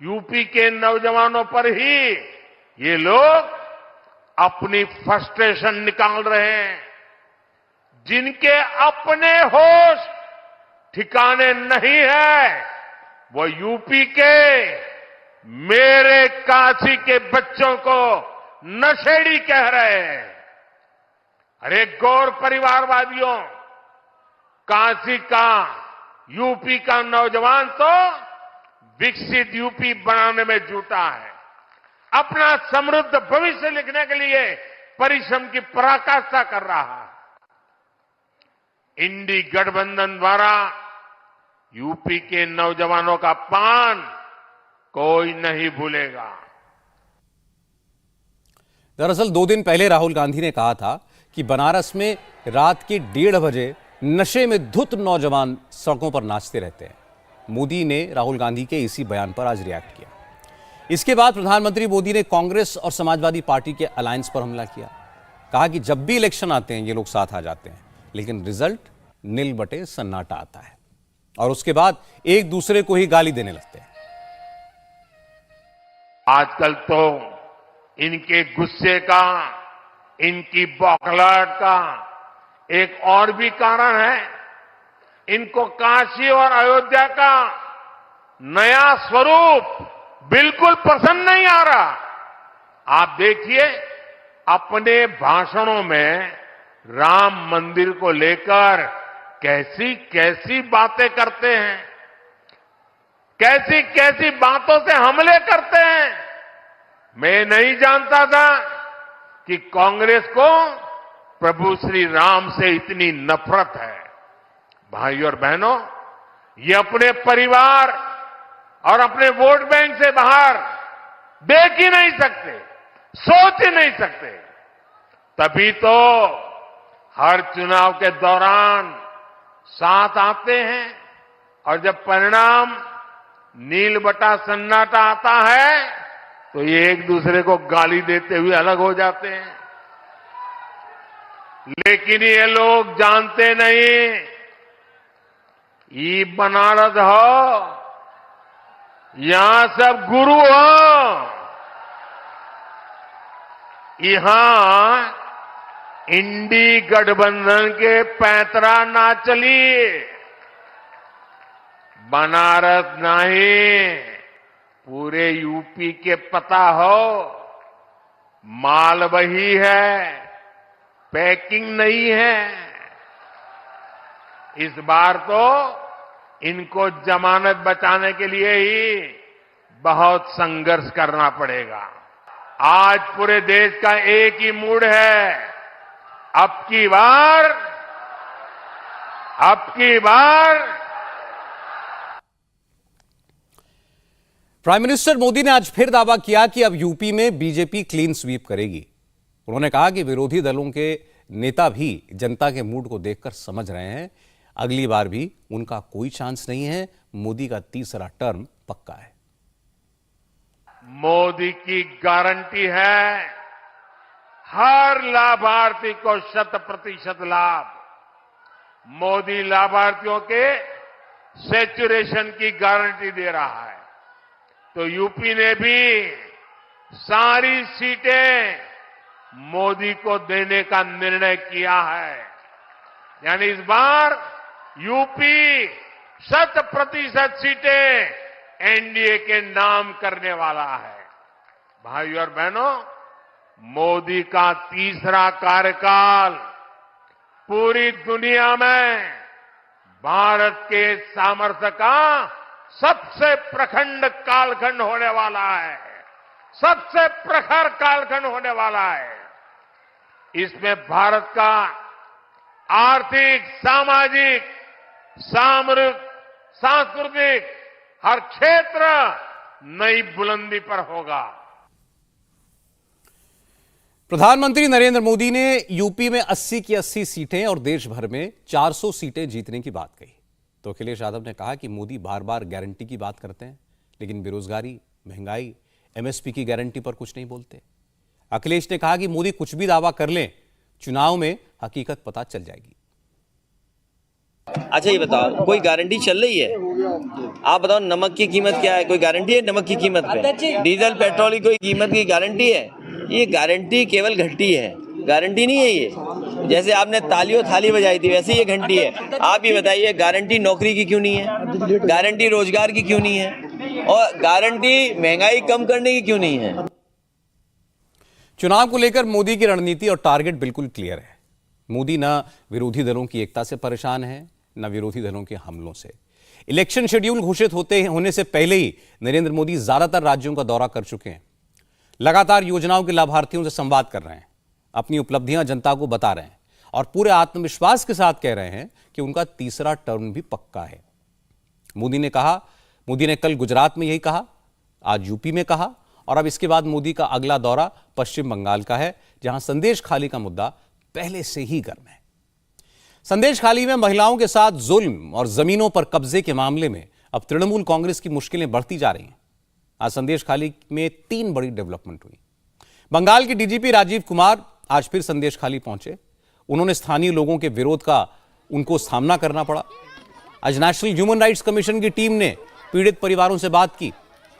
यूपी के नौजवानों पर ही ये लोग अपनी फ्रस्ट्रेशन निकाल रहे हैं। जिनके अपने होश ठिकाने नहीं है, वो यूपी के मेरे काशी के बच्चों को नशेड़ी कह रहे हैं। अरे गौर परिवारवादियों, काशी का, यूपी का नौजवान तो विकसित यूपी बनाने में जुटा है। अपना समृद्ध भविष्य लिखने के लिए परिश्रम की पराकाष्ठा कर रहा है। इंडी गठबंधन द्वारा यूपी के नौजवानों का अपमान कोई नहीं भूलेगा। दरअसल 2 दिन पहले राहुल गांधी ने कहा था कि बनारस में रात के 1:30 बजे नशे में धुत नौजवान सड़कों पर नाचते रहते हैं। मोदी ने राहुल गांधी के इसी बयान पर आज रिएक्ट किया। इसके बाद प्रधानमंत्री मोदी ने कांग्रेस और समाजवादी पार्टी के अलायंस पर हमला किया। कहा कि जब भी इलेक्शन आते हैं ये लोग साथ आ जाते हैं, लेकिन रिजल्ट नील बटे सन्नाटा आता है और उसके बाद एक दूसरे को ही गाली देने लगते हैं। आजकल तो इनके गुस्से का, इनकी बौखलाहट का एक और भी कारण है। इनको काशी और अयोध्या का नया स्वरूप बिल्कुल पसंद नहीं आ रहा। आप देखिए, अपने भाषणों में राम मंदिर को लेकर कैसी कैसी बातें करते हैं, कैसी कैसी बातों से हमले करते हैं। मैं नहीं जानता था कि कांग्रेस को प्रभु श्री राम से इतनी नफरत है। भाइयों और बहनों, ये अपने परिवार और अपने वोट बैंक से बाहर देख ही नहीं सकते, सोच ही नहीं सकते। तभी तो हर चुनाव के दौरान साथ आते हैं और जब परिणाम नील बटा सन्नाटा आता है तो ये एक दूसरे को गाली देते हुए अलग हो जाते हैं। लेकिन ये लोग जानते नहीं, ये बनारस हो, यहां सब गुरु हो, यहां इंडी गठबंधन के पैंतरा ना चली। बनारस नहीं, पूरे यूपी के पता हो, माल वही है, पैकिंग नहीं है। इस बार तो इनको जमानत बचाने के लिए ही बहुत संघर्ष करना पड़ेगा। आज पूरे देश का एक ही मूड है, अब की बार प्राइम मिनिस्टर मोदी ने आज फिर दावा किया कि अब यूपी में बीजेपी क्लीन स्वीप करेगी। उन्होंने कहा कि विरोधी दलों के नेता भी जनता के मूड को देखकर समझ रहे हैं, अगली बार भी उनका कोई चांस नहीं है। मोदी का तीसरा टर्म पक्का है। मोदी की गारंटी है हर लाभार्थी को 100% लाभ। मोदी लाभार्थियों के सैचुरेशन की गारंटी दे रहा है। तो यूपी ने भी सारी सीटें मोदी को देने का निर्णय किया है। यानी इस बार यूपी 100% सीटें एनडीए के नाम करने वाला है। भाइयों और बहनों, मोदी का तीसरा कार्यकाल पूरी दुनिया में भारत के सामर्थ्य का सबसे प्रखंड कालखंड होने वाला है, सबसे प्रखर कालखंड होने वाला है। इसमें भारत का आर्थिक, सामाजिक, सांस्कृतिक हर क्षेत्र नई बुलंदी पर होगा। प्रधानमंत्री नरेंद्र मोदी ने यूपी में 80 की 80 सीटें और देश भर में 400 सीटें जीतने की बात कही। तो अखिलेश यादव ने कहा कि मोदी बार बार गारंटी की बात करते हैं, लेकिन बेरोजगारी, महंगाई, एमएसपी की गारंटी पर कुछ नहीं बोलते। अखिलेश ने कहा कि मोदी कुछ भी दावा कर लें, चुनाव में हकीकत पता चल जाएगी। अच्छा ये बताओ, कोई गारंटी चल रही है? आप बताओ, नमक की कीमत क्या है? कोई गारंटी है नमक की कीमत पे? डीजल पेट्रोल की कोई कीमत की गारंटी है? ये गारंटी केवल घंटी है, गारंटी नहीं है ये। जैसे आपने तालियों थाली बजाई थी, वैसे ये घंटी है। आप ये बताइए, गारंटी नौकरी की क्यों नहीं है? गारंटी रोजगार की क्यों नहीं है? और गारंटी महंगाई कम करने की क्यों नहीं है? चुनाव को लेकर मोदी की रणनीति और टारगेट बिल्कुल क्लियर है। मोदी न विरोधी दलों की एकता से परेशान है, न विरोधी दलों के हमलों से। इलेक्शन शेड्यूल घोषित होने से पहले ही नरेंद्र मोदी ज्यादातर राज्यों का दौरा कर चुके हैं, लगातार योजनाओं के लाभार्थियों से संवाद कर रहे हैं, अपनी उपलब्धियां जनता को बता रहे हैं और पूरे आत्मविश्वास के साथ कह रहे हैं कि उनका तीसरा टर्म भी पक्का है। मोदी ने कल गुजरात में यही कहा, आज यूपी में कहा और अब इसके बाद मोदी का अगला दौरा पश्चिम बंगाल का है, जहां संदेश खाली का मुद्दा पहले से ही गर्म है। संदेश खाली में महिलाओं के साथ जुल्म और जमीनों पर कब्जे के मामले में अब तृणमूल कांग्रेस की मुश्किलें बढ़ती जा रही हैं। आज संदेशखाली में 3 बड़ी डेवलपमेंट हुई। बंगाल के डीजीपी राजीव कुमार आज फिर संदेशखाली पहुंचे। उन्होंने स्थानीय लोगों के विरोध का उनको सामना करना पड़ा। आज नेशनल ह्यूमन राइट्स कमीशन की टीम ने पीड़ित परिवारों से बात की,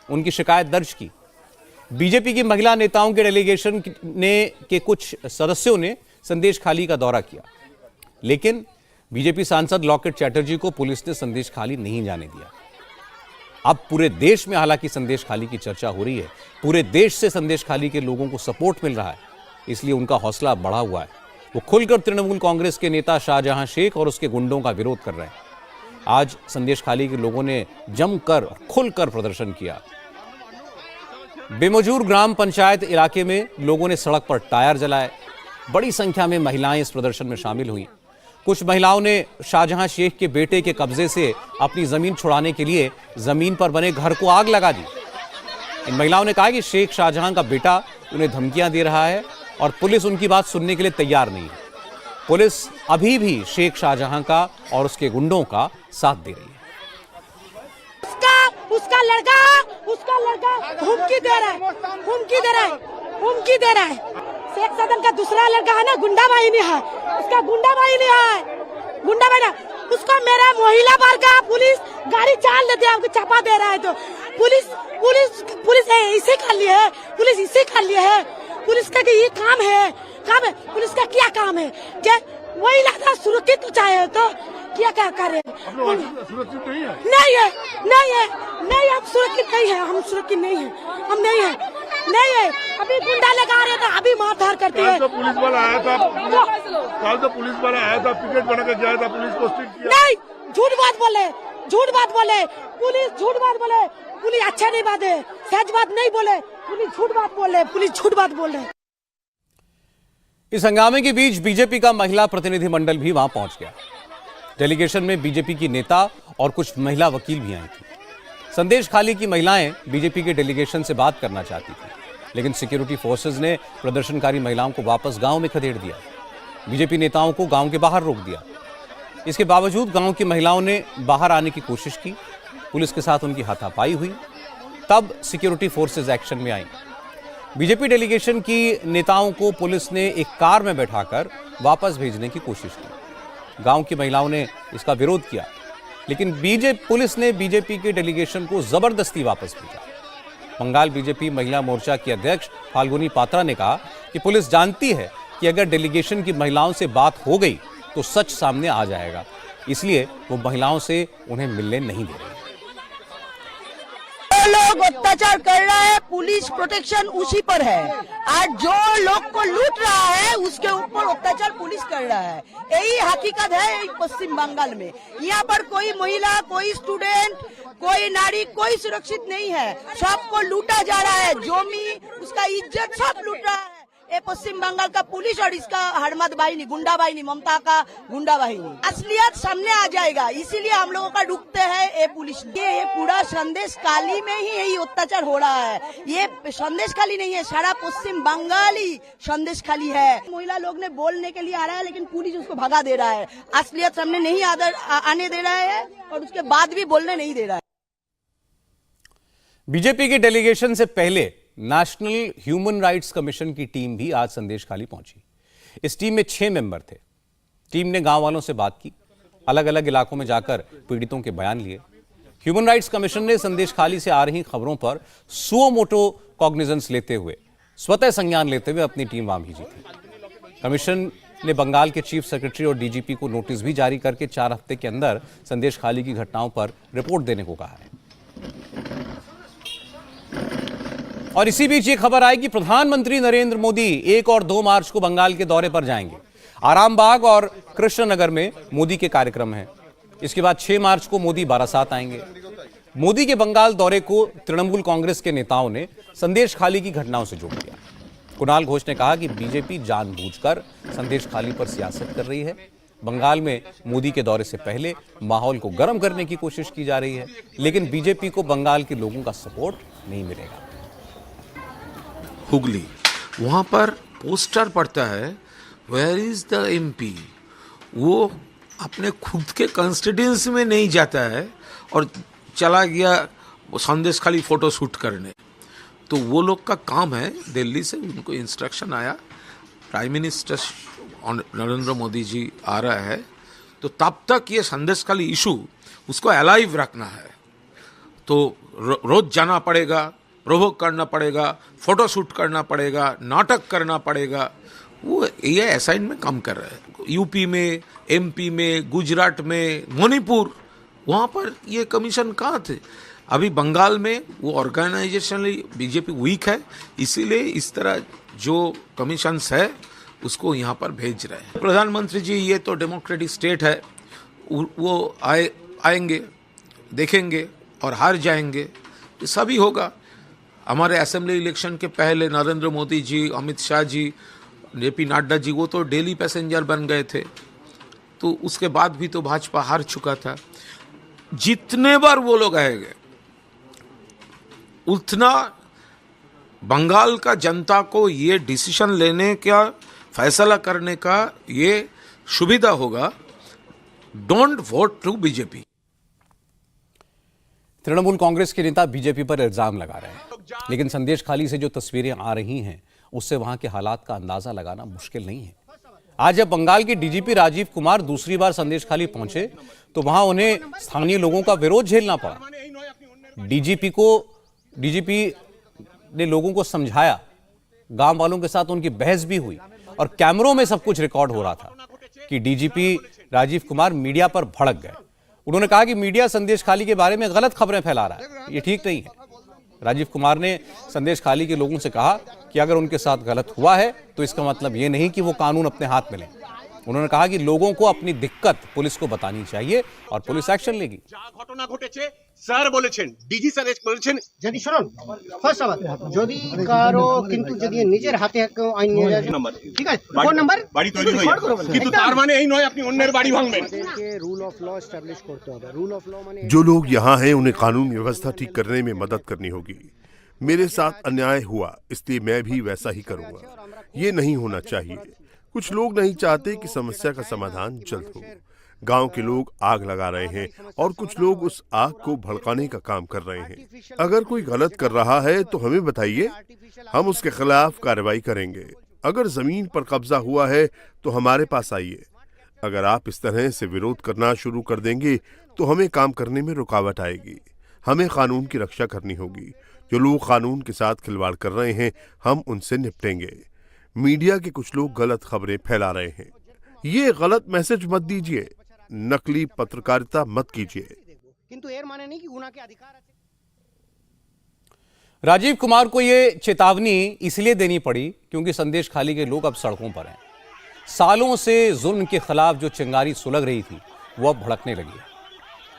उनकी शिकायत दर्ज की। बीजेपी की महिला नेताओं के डेलीगेशन के कुछ सदस्यों ने संदेशखाली का दौरा किया, लेकिन बीजेपी सांसद लॉकेट चैटर्जी को पुलिस ने संदेशखाली नहीं जाने दिया। अब पूरे देश में हालांकि संदेशखाली की चर्चा हो रही है, पूरे देश से संदेशखाली के लोगों को सपोर्ट मिल रहा है, इसलिए उनका हौसला बढ़ा हुआ है। वो खुलकर तृणमूल कांग्रेस के नेता शाहजहां शेख और उसके गुंडों का विरोध कर रहे हैं। आज संदेशखाली के लोगों ने जमकर खुलकर प्रदर्शन किया। बेमजूर ग्राम पंचायत इलाके में लोगों ने सड़क पर टायर जलाए। बड़ी संख्या में महिलाएं इस प्रदर्शन में शामिल हुई। कुछ महिलाओं ने शाहजहां शेख के बेटे के कब्जे से अपनी जमीन छुड़ाने के लिए जमीन पर बने घर को आग लगा दी। इन महिलाओं ने कहा कि शेख शाहजहां का बेटा उन्हें धमकियां दे रहा है और पुलिस उनकी बात सुनने के लिए तैयार नहीं है। पुलिस अभी भी शेख शाहजहां का और उसके गुंडों का साथ दे रही है। उसका लड़का हुमकी दे रहा है। शेख सदन का दूसरा लड़का है ना, गुंडा बाहिनी है, उसका गुंडा बाहिनी ना, उसको मेरा महिला बार का पुलिस गाड़ी चाल देती है, आपको चापा दे रहा है। तो पुलिस इसे कर लिए है, पुलिस का ये काम है, पुलिस का क्या काम है? क्या वही लगता सुरक्षित तो चाहे तो क्या करे? सुरक्षित नहीं है, हम सुरक्षित नहीं है, हम नहीं है। अभी गुंडा लगा रहे थे, अभी मारधार करते हैं। तो पुलिस वाला आया था, कल तो पुलिस वाला आया था, पिकेट बना के गया था, पुलिस को स्ट्रिक्ट किया। नहीं, झूठ बात बोले, पुलिस झूठ बात बोले, पुलिस अच्छा नहीं बात है, सच बात नहीं बोले, पुलिस झूठ बात बोले। इस हंगामे के बीच बीजेपी का महिला प्रतिनिधिमंडल भी वहां पहुंच गया। डेलीगेशन में बीजेपी की नेता और कुछ महिला वकील भी आई थी। संदेशखाली की महिलाएं बीजेपी के डेलीगेशन से बात करना चाहती थी, लेकिन सिक्योरिटी फोर्सेज ने प्रदर्शनकारी महिलाओं को वापस गांव में खदेड़ दिया। बीजेपी नेताओं को गांव के बाहर रोक दिया। इसके बावजूद गांव की महिलाओं ने बाहर आने की कोशिश की। पुलिस के साथ उनकी हाथापाई हुई, तब सिक्योरिटी फोर्सेज एक्शन में आई। बीजेपी डेलीगेशन की नेताओं को पुलिस ने एक कार में बैठाकर वापस भेजने की कोशिश की। गांव की महिलाओं ने इसका विरोध किया, लेकिन पुलिस ने बीजेपी के डेलीगेशन को जबरदस्ती वापस भेजा। बंगाल बीजेपी महिला मोर्चा की अध्यक्ष फाल्गुनी पात्रा ने कहा कि पुलिस जानती है कि अगर डेलीगेशन की महिलाओं से बात हो गई तो सच सामने आ जाएगा, इसलिए वो महिलाओं से उन्हें मिलने नहीं दे रही। लोग अत्याचार कर रहा है, पुलिस प्रोटेक्शन उसी पर है। आज जो लोग को लूट रहा है उसके ऊपर अत्याचार पुलिस कर रहा है। यही हकीकत है पश्चिम बंगाल में। यहाँ पर कोई महिला, कोई स्टूडेंट, कोई नारी, कोई सुरक्षित नहीं है। सबको लूटा जा रहा है, जमी, उसका इज्जत सब लूट रहा है। ये पश्चिम बंगाल का पुलिस और इसका हरमत बाहिनी, गुंडा बाहिनी, ममता का गुंडा बाहिनी, असलियत सामने आ जाएगा। इसीलिए हम लोगों का रुकते हैं ये पुलिस। ये पूरा संदेशखाली में ही यही अत्याचार हो रहा है। ये संदेशखाली नहीं है, सारा पश्चिम बंगाल ही संदेशखाली है। महिला लोग ने बोलने के लिए आ रहा है, लेकिन पुलिस उसको भगा दे रहा है। असलियत सामने नहीं आने दे रहा है और उसके बाद भी बोलने नहीं दे रहा है। बीजेपी के डेलीगेशन से पहले नेशनल ह्यूमन राइट्स कमीशन की टीम भी आज संदेशखाली पहुंची। इस टीम में 6 मेंबर थे। टीम ने गांव वालों से बात की, अलग अलग इलाकों में जाकर पीड़ितों के बयान लिए। ह्यूमन राइट्स कमीशन ने संदेशखाली से आ रही खबरों पर सुओ मोटो कॉग्निजेंस लेते हुए, स्वतः संज्ञान लेते हुए अपनी टीम वहां भेजी थी। कमीशन ने बंगाल के चीफ सेक्रेटरी और डीजीपी को नोटिस भी जारी करके 4 हफ्ते के अंदर संदेशखाली की घटनाओं पर रिपोर्ट देने को कहा है। और इसी बीच ये खबर आई कि प्रधानमंत्री नरेंद्र मोदी 1 और 2 मार्च को बंगाल के दौरे पर जाएंगे। आरामबाग और कृष्णनगर में मोदी के कार्यक्रम हैं। इसके बाद 6 मार्च को मोदी बारासात आएंगे। मोदी के बंगाल दौरे को तृणमूल कांग्रेस के नेताओं ने संदेशखाली की घटनाओं से जोड़ दिया। कुणाल घोष ने कहा कि बीजेपी जानबूझकर संदेशखाली पर सियासत कर रही है। बंगाल में मोदी के दौरे से पहले माहौल को गर्म करने की कोशिश की जा रही है, लेकिन बीजेपी को बंगाल के लोगों का सपोर्ट नहीं मिलेगा। हुगली, वहाँ पर पोस्टर पड़ता है, वेयर इज द एमपी। वो अपने खुद के कॉन्स्टिट्यूंसी में नहीं जाता है और चला गया वो संदेश खाली फोटो शूट करने। तो वो लोग का काम है, दिल्ली से उनको इंस्ट्रक्शन आया, प्राइम मिनिस्टर नरेंद्र मोदी जी आ रहा है, तो तब तक ये संदेश खाली इशू उसको अलाइव रखना है। तो रोज जाना पड़ेगा, प्रोवोक करना पड़ेगा, फोटो शूट करना पड़ेगा, नाटक करना पड़ेगा। वो ये असाइनमेंट काम कर रहे हैं। यूपी में, एमपी में, गुजरात में, मणिपुर, वहाँ पर ये कमीशन कहाँ थे? अभी बंगाल में वो ऑर्गेनाइजेशनली बीजेपी वीक है, इसीलिए इस तरह जो कमीशंस है उसको यहाँ पर भेज रहे हैं। प्रधानमंत्री जी, ये तो डेमोक्रेटिक स्टेट है, वो आएंगे, देखेंगे और हार जाएंगे, ये सभी होगा। हमारे असेंबली इलेक्शन के पहले नरेंद्र मोदी जी, अमित शाह जी, जेपी नड्डा जी, वो तो डेली पैसेंजर बन गए थे, तो उसके बाद भी तो भाजपा हार चुका था। जितने बार वो लोग आएंगे उतना बंगाल का जनता को ये डिसीजन लेने का, फैसला करने का ये सुविधा होगा। Don't vote to BJP. Trinamool Congress के नेता बीजेपी पर इल्जाम लगा रहे हैं, लेकिन संदेश खाली से जो तस्वीरें आ रही हैं उससे वहां के हालात का अंदाजा लगाना मुश्किल नहीं है। आज जब बंगाल के डीजीपी राजीव कुमार दूसरी बार संदेश खाली पहुंचे तो वहां उन्हें स्थानीय लोगों का विरोध झेलना पड़ा। डीजीपी ने लोगों को समझाया, गांव वालों के साथ उनकी बहस भी हुई और कैमरों में सब कुछ रिकॉर्ड हो रहा था कि डीजीपी राजीव कुमार मीडिया पर भड़क गए। उन्होंने कहा कि मीडिया संदेश खाली के बारे में गलत खबरें फैला रहा है, ये ठीक नहीं है। राजीव कुमार ने संदेश खाली के लोगों से कहा कि अगर उनके साथ गलत हुआ है तो इसका मतलब ये नहीं कि वो कानून अपने हाथ में लें। उन्होंने कहा कि लोगों को अपनी दिक्कत पुलिस को बतानी चाहिए और पुलिस एक्शन लेगी। ঘটনা ঘটেছে স্যার বলেছেন, ডিজি স্যার বলেছেন, যদি শুনুন ফার্স্ট আবার যদি কারো কিন্তু যদি নিজের হাতে কেউ আইন নিয়ে যায়, ঠিক আছে, ফোন নাম্বার বাড়ি তৈরি হয়ে যাবে, কিন্তু তার মানে এই নয় আপনি অন্যের বাড়ি ভাঙবেন। রুল অফ ল এস্টাবলিশ করতে হবে। রুল অফ ল মানে जो लोग यहाँ हैं उन्हें कानून व्यवस्था ठीक करने में मदद करनी होगी। मेरे साथ अन्याय हुआ इसलिए मैं भी वैसा ही करूंगा, ये नहीं होना चाहिए। कुछ लोग नहीं चाहते कि समस्या का समाधान जल्द हो। गांव के लोग आग लगा रहे हैं और कुछ लोग उस आग को भड़काने का काम कर रहे हैं। अगर कोई गलत कर रहा है तो हमें बताइए, हम उसके खिलाफ कार्रवाई करेंगे। अगर जमीन पर कब्जा हुआ है तो हमारे पास आइए। अगर आप इस तरह से विरोध करना शुरू कर देंगे तो हमें काम करने में रुकावट आएगी। हमें कानून की रक्षा करनी होगी। जो लोग कानून के साथ खिलवाड़ कर रहे हैं हम उनसे निपटेंगे। मीडिया के कुछ लोग गलत खबरें फैला रहे हैं, ये गलत मैसेज मत दीजिए, नकली पत्रकारिता मत कीजिए। राजीव कुमार को यह चेतावनी इसलिए देनी पड़ी क्योंकि संदेश खाली के लोग अब सड़कों पर हैं। सालों से जुल्म के खिलाफ जो चिंगारी सुलग रही थी वो अब भड़कने लगी है।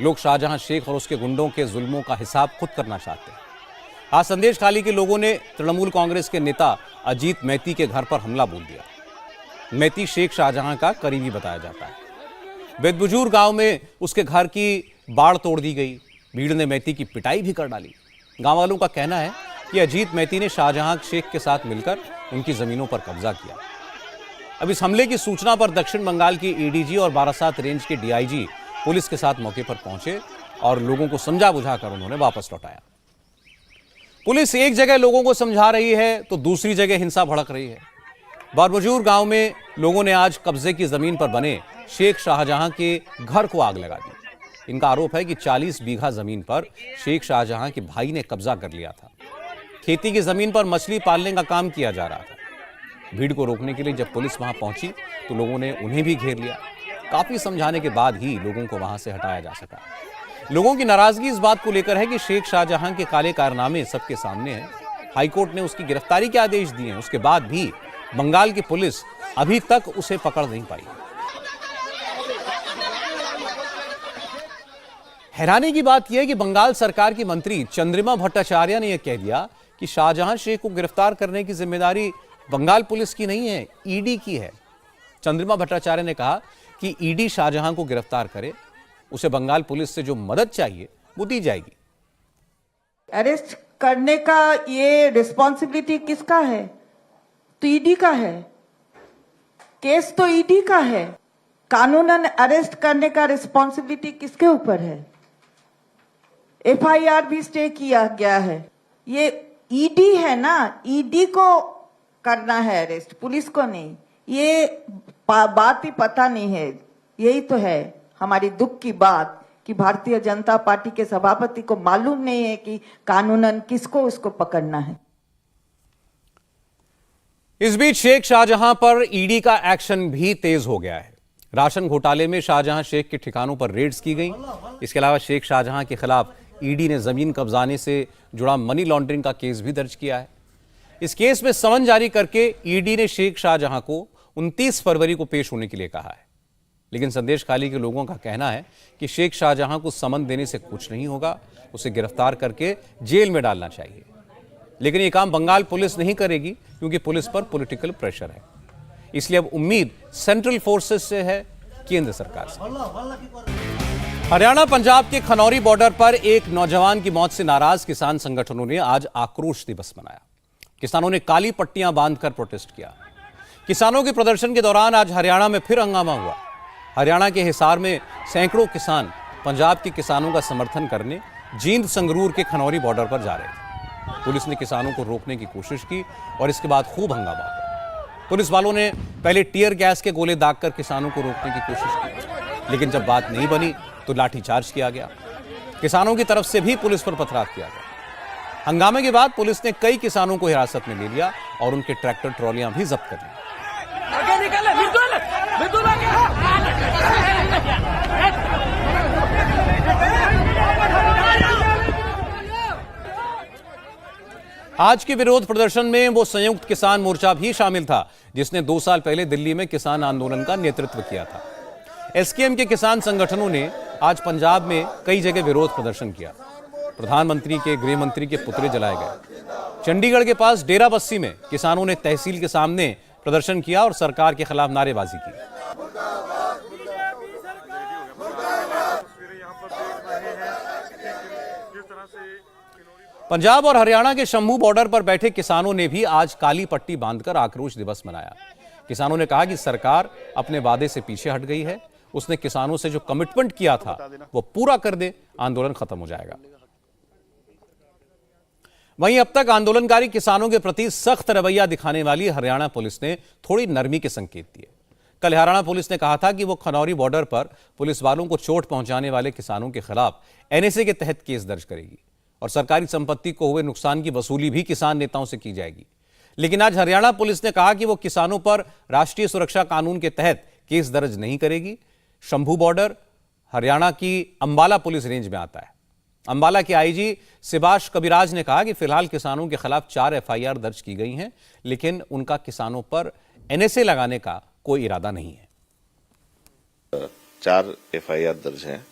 लोग शाहजहां शेख और उसके गुंडों के जुल्मों का हिसाब खुद करना चाहते हैं। आज संदेश खाली के लोगों ने तृणमूल कांग्रेस के नेता अजीत मैती के घर पर हमला बोल दिया। मैती शेख शाहजहां का करीबी बताया जाता है। बेदबुजूर गांव में उसके घर की बाड़ तोड़ दी गई। भीड़ ने मैती की पिटाई भी कर डाली। गांव वालों का कहना है कि अजीत मैती ने शाहजहां शेख के साथ मिलकर उनकी जमीनों पर कब्जा किया। अब इस हमले की सूचना पर दक्षिण बंगाल की एडीजी और बारासात रेंज के डीआईजी पुलिस के साथ मौके पर पहुंचे और लोगों को समझा बुझाकर उन्होंने वापस लौटाया। पुलिस एक जगह लोगों को समझा रही है तो दूसरी जगह हिंसा भड़क रही है। बारबजूर गांव में लोगों ने आज कब्जे की जमीन पर बने शेख शाहजहां के घर को आग लगा दी। इनका आरोप है कि 40 बीघा जमीन पर शेख शाहजहां के भाई ने कब्जा कर लिया था। खेती की जमीन पर मछली पालने का काम किया जा रहा था। भीड़ को रोकने के लिए जब पुलिस वहां पहुंची तो लोगों ने उन्हें भी घेर लिया। काफी समझाने के बाद ही लोगों को वहां से हटाया जा सका। लोगों की नाराजगी इस बात को लेकर है कि शेख शाहजहां के काले कारनामे सबके सामने हैं। हाईकोर्ट ने उसकी गिरफ्तारी के आदेश दिए हैं, उसके बाद भी बंगाल की पुलिस अभी तक उसे पकड़ नहीं पाई। हैरानी की बात यह है कि बंगाल सरकार की मंत्री चंद्रिमा भट्टाचार्य ने यह कह दिया कि शाहजहां शेख को गिरफ्तार करने की जिम्मेदारी बंगाल पुलिस की नहीं है, ईडी की है। चंद्रिमा भट्टाचार्य ने कहा कि ईडी शाहजहां को गिरफ्तार करे, उसे बंगाल पुलिस से जो मदद चाहिए वो दी जाएगी। अरेस्ट करने का ये रिस्पॉन्सिबिलिटी किसका है? तो ईडी का है। केस तो ईडी का है। कानूनन अरेस्ट करने का रिस्पॉन्सिबिलिटी किसके ऊपर है? FIR भी स्टे किया गया है। ये ईडी है ना, ईडी को करना है अरेस्ट, पुलिस को नहीं। ये बात ही पता नहीं है। यही तो है हमारी दुख की बात कि भारतीय जनता पार्टी के सभापति को मालूम नहीं है कि कानूनन किसको उसको पकड़ना है। इस बीच शेख शाहजहां पर ईडी का एक्शन भी तेज हो गया है। राशन घोटाले में शाहजहां शेख के ठिकानों पर रेड्स की गई। इसके अलावा शेख शाहजहां के खिलाफ ईडी ने जमीन कब्जाने से जुड़ा मनी लॉन्ड्रिंग का केस भी दर्ज किया है। इस केस में समन जारी करके ईडी ने शेख शाहजहां को 29 फरवरी को पेश होने के लिए कहा है। लेकिन संदेश खाली के लोगों का कहना है कि शेख शाहजहां को समन देने से कुछ नहीं होगा, उसे गिरफ्तार करके जेल में डालना चाहिए। लेकिन यह काम बंगाल पुलिस नहीं करेगी क्योंकि पुलिस पर पॉलिटिकल प्रेशर है। इसलिए अब उम्मीद सेंट्रल फोर्सेस से है, केंद्र सरकार से। हरियाणा पंजाब के खनौरी बॉर्डर पर एक नौजवान की मौत से नाराज किसान संगठनों ने आज आक्रोश दिवस मनाया। किसानों ने काली पट्टियां बांधकर प्रोटेस्ट किया। किसानों के प्रदर्शन के दौरान आज हरियाणा में फिर हंगामा हुआ। हरियाणा के हिसार में सैकड़ों किसान पंजाब के किसानों का समर्थन करने जींद संगरूर के खनौरी बॉर्डर पर जा रहे थे। पुलिस ने किसानों को रोकने की कोशिश की और इसके बाद खूब हंगामा हुआ। पुलिस वालों ने पहले टीयर गैस के गोले दागकर किसानों को रोकने की कोशिश की, लेकिन जब बात नहीं बनी तो लाठीचार्ज किया गया। किसानों की तरफ से भी पुलिस पर पथराव किया गया। हंगामे के बाद पुलिस ने कई किसानों को हिरासत में ले लिया और उनके ट्रैक्टर ट्रॉलियां भी जब्त कर ली। आज के विरोध प्रदर्शन में वो संयुक्त किसान मोर्चा भी शामिल था जिसने 2 साल पहले दिल्ली में किसान आंदोलन का नेतृत्व किया था। एसकेएम के किसान संगठनों ने आज पंजाब में कई जगह विरोध प्रदर्शन किया। प्रधानमंत्री के, गृह मंत्री के पुतले जलाए गए। चंडीगढ़ के पास डेरा बस्सी में किसानों ने तहसील के सामने प्रदर्शन किया और सरकार के खिलाफ नारेबाजी की। पंजाब और हरियाणा के शंभू बॉर्डर पर बैठे किसानों ने भी आज काली पट्टी बांधकर आक्रोश दिवस मनाया। किसानों ने कहा कि सरकार अपने वादे से पीछे हट गई है, उसने किसानों से जो कमिटमेंट किया था वो पूरा कर दे, आंदोलन खत्म हो जाएगा। वहीं अब तक आंदोलनकारी किसानों के प्रति सख्त रवैया दिखाने वाली हरियाणा पुलिस ने थोड़ी नरमी के संकेत दिए। कल हरियाणा पुलिस ने कहा था कि वो खनौरी बॉर्डर पर पुलिस वालों को चोट पहुंचाने वाले किसानों के खिलाफ एनएसए के तहत केस दर्ज करेगी और सरकारी संपत्ति को हुए नुकसान की वसूली भी किसान नेताओं से की जाएगी। लेकिन आज हरियाणा पुलिस ने कहा कि वो किसानों पर राष्ट्रीय सुरक्षा कानून के तहत केस दर्ज नहीं करेगी। शंभू बॉर्डर हरियाणा की अंबाला पुलिस रेंज में आता है। अंबाला के आईजी सिबाश कविराज ने कहा कि फिलहाल किसानों के खिलाफ 4 एफआईआर दर्ज की गई हैं, लेकिन उनका किसानों पर एनएसए लगाने का कोई इरादा नहीं है। 4 एफआईआर दर्ज हैं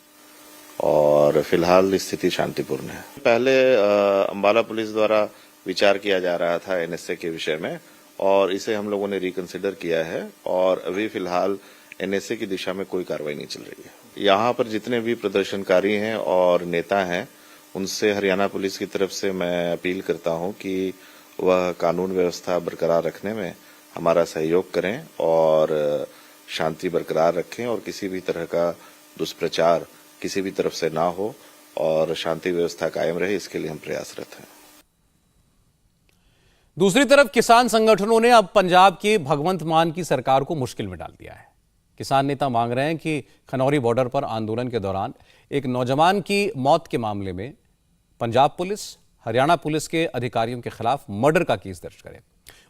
और फिलहाल स्थिति शांतिपूर्ण है। पहले अंबाला पुलिस द्वारा विचार किया जा रहा था एनएसए के विषय में और इसे हम लोगों ने रिकंसिडर किया है और अभी फिलहाल एनएसए की दिशा में कोई कार्रवाई नहीं चल रही है। यहाँ पर जितने भी प्रदर्शनकारी हैं और नेता हैं उनसे हरियाणा पुलिस की तरफ से मैं अपील करता हूँ कि वह कानून व्यवस्था बरकरार रखने में हमारा सहयोग करें और शांति बरकरार रखें और किसी भी तरह का दुष्प्रचार किसी भी तरफ से ना हो और शांति व्यवस्था कायम रहे, इसके लिए हम प्रयासरत हैं। दूसरी तरफ किसान संगठनों ने अब पंजाब के भगवंत मान की सरकार को मुश्किल में डाल दिया है। किसान नेता मांग रहे हैं कि खनौरी बॉर्डर पर आंदोलन के दौरान एक नौजवान की मौत के मामले में पंजाब पुलिस हरियाणा पुलिस के अधिकारियों के खिलाफ मर्डर का केस दर्ज करे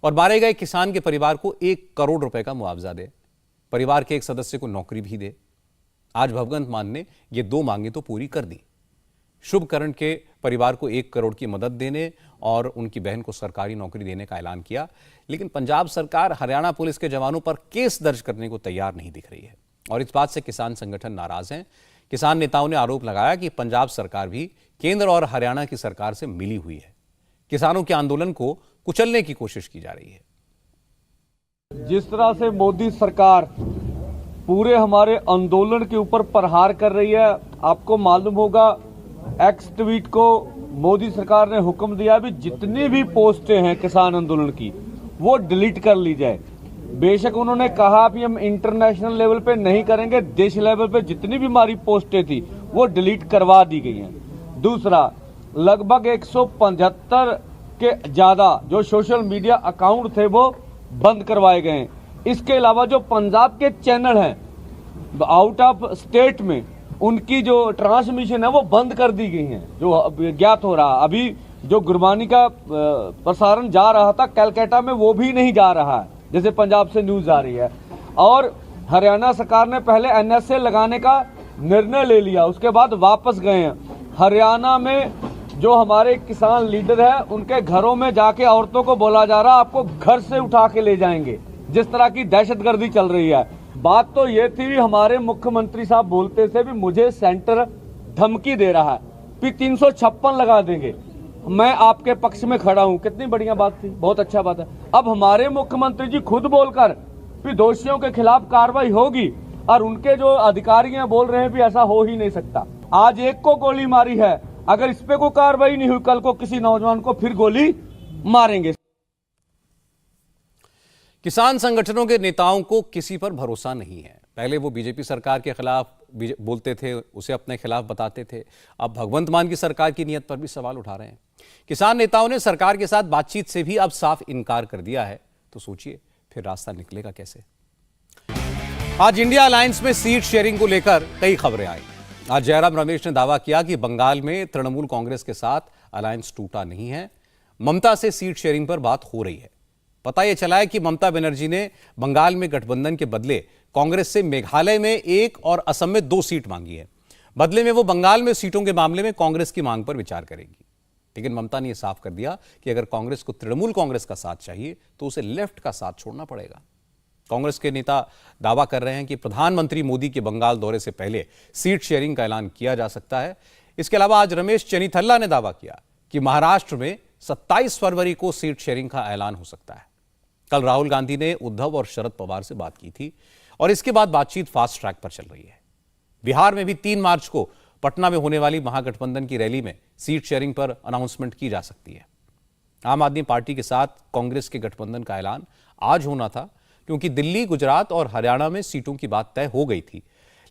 और मारे गए किसान के परिवार को 1 करोड़ रुपए का मुआवजा दे, परिवार के एक सदस्य को नौकरी भी दे। आज भगवंत मान ने ये 2 मांगे तो पूरी कर दी। शुभकरण के परिवार को 1 करोड़ की मदद देने और उनकी बहन को सरकारी नौकरी देने का ऐलान किया, लेकिन पंजाब सरकार हरियाणा पुलिस के जवानों पर केस दर्ज करने को तैयार नहीं दिख रही है और इस बात से किसान संगठन नाराज हैं। किसान नेताओं ने आरोप लगाया कि पंजाब सरकार भी केंद्र और हरियाणा की सरकार से मिली हुई है। किसानों के आंदोलन को कुचलने की कोशिश की जा रही है। जिस तरह से मोदी सरकार पूरे हमारे आंदोलन के ऊपर प्रहार कर रही है, आपको मालूम होगा एक्स ट्वीट को मोदी सरकार ने हुक्म दिया भी जितनी भी पोस्टें हैं किसान आंदोलन की वो डिलीट कर ली जाए। बेशक उन्होंने कहा कि हम इंटरनेशनल लेवल पे नहीं करेंगे, देश लेवल पे जितनी भी हमारी पोस्टें थी वो डिलीट करवा दी गई हैं। दूसरा, लगभग 175 के ज़्यादा जो सोशल मीडिया अकाउंट थे वो बंद करवाए गए हैं। इसके अलावा जो पंजाब के चैनल हैं आउट ऑफ स्टेट में, उनकी जो ट्रांसमिशन है वो बंद कर दी गई है, जो ज्ञात हो रहा। अभी जो गुरबानी का प्रसारण जा रहा था कलकत्ता में, वो भी नहीं जा रहा है, जैसे पंजाब से न्यूज़ आ रही है। और हरियाणा सरकार ने पहले NSA लगाने का निर्णय ले लिया, उसके बाद वापस गए हैं। हरियाणा में जो हमारे किसान लीडर हैं, उनके घरों में जाके औरतों को बोला जा रहा आपको घर से उठा के ले जाएंगे, जिस तरह की दहशतगर्दी चल रही है। बात तो ये थी, हमारे मुख्यमंत्री साहब बोलते थे भी मुझे सेंटर धमकी दे रहा है कि 356 लगा देंगे, मैं आपके पक्ष में खड़ा हूं। कितनी बढ़िया बात थी, बहुत अच्छा बात है। अब हमारे मुख्यमंत्री जी खुद बोलकर भी दोषियों के खिलाफ कार्रवाई होगी, और उनके जो अधिकारी हैं बोल रहे हैं भी ऐसा हो ही नहीं सकता। आज एक को गोली मारी है, अगर इस पे कोई कार्रवाई नहीं हुई, कल को किसी नौजवान को फिर गोली मारेंगे। किसान संगठनों के नेताओं को किसी पर भरोसा नहीं है। पहले वो बीजेपी सरकार के खिलाफ बोलते थे, उसे अपने खिलाफ बताते थे, अब भगवंत मान की सरकार की नीयत पर भी सवाल उठा रहे हैं। किसान नेताओं ने सरकार के साथ बातचीत से भी अब साफ इनकार कर दिया है, तो सोचिए फिर रास्ता निकलेगा कैसे। आज इंडिया अलायंस में सीट शेयरिंग को लेकर कई खबरें आई। आज जयराम रमेश ने दावा किया कि बंगाल में तृणमूल कांग्रेस के साथ अलायंस टूटा नहीं है, ममता से सीट शेयरिंग पर बात हो रही है। पता यह चला है कि ममता बनर्जी ने बंगाल में गठबंधन के बदले कांग्रेस से मेघालय में 1 और असम में 2 सीट मांगी है। बदले में वो बंगाल में सीटों के मामले में कांग्रेस की मांग पर विचार करेगी। लेकिन ममता ने यह साफ कर दिया कि अगर कांग्रेस को तृणमूल कांग्रेस का साथ चाहिए तो उसे लेफ्ट का साथ छोड़ना पड़ेगा। कांग्रेस के नेता दावा कर रहे हैं कि प्रधानमंत्री मोदी के बंगाल दौरे से पहले सीट शेयरिंग का ऐलान किया जा सकता है। इसके अलावा आज रमेश चेन्नीथल्ला ने दावा किया कि महाराष्ट्र में 27 फरवरी को सीट शेयरिंग का ऐलान हो सकता है। कल राहुल गांधी ने उद्धव और शरद पवार से बात की थी और इसके बाद बातचीत फास्ट ट्रैक पर चल रही है। बिहार में भी 3 मार्च को पटना में होने वाली महागठबंधन की रैली में सीट शेयरिंग पर अनाउंसमेंट की जा सकती है। आम आदमी पार्टी के साथ कांग्रेस के गठबंधन का ऐलान आज होना था, क्योंकि दिल्ली, गुजरात और हरियाणा में सीटों की बात तय हो गई थी।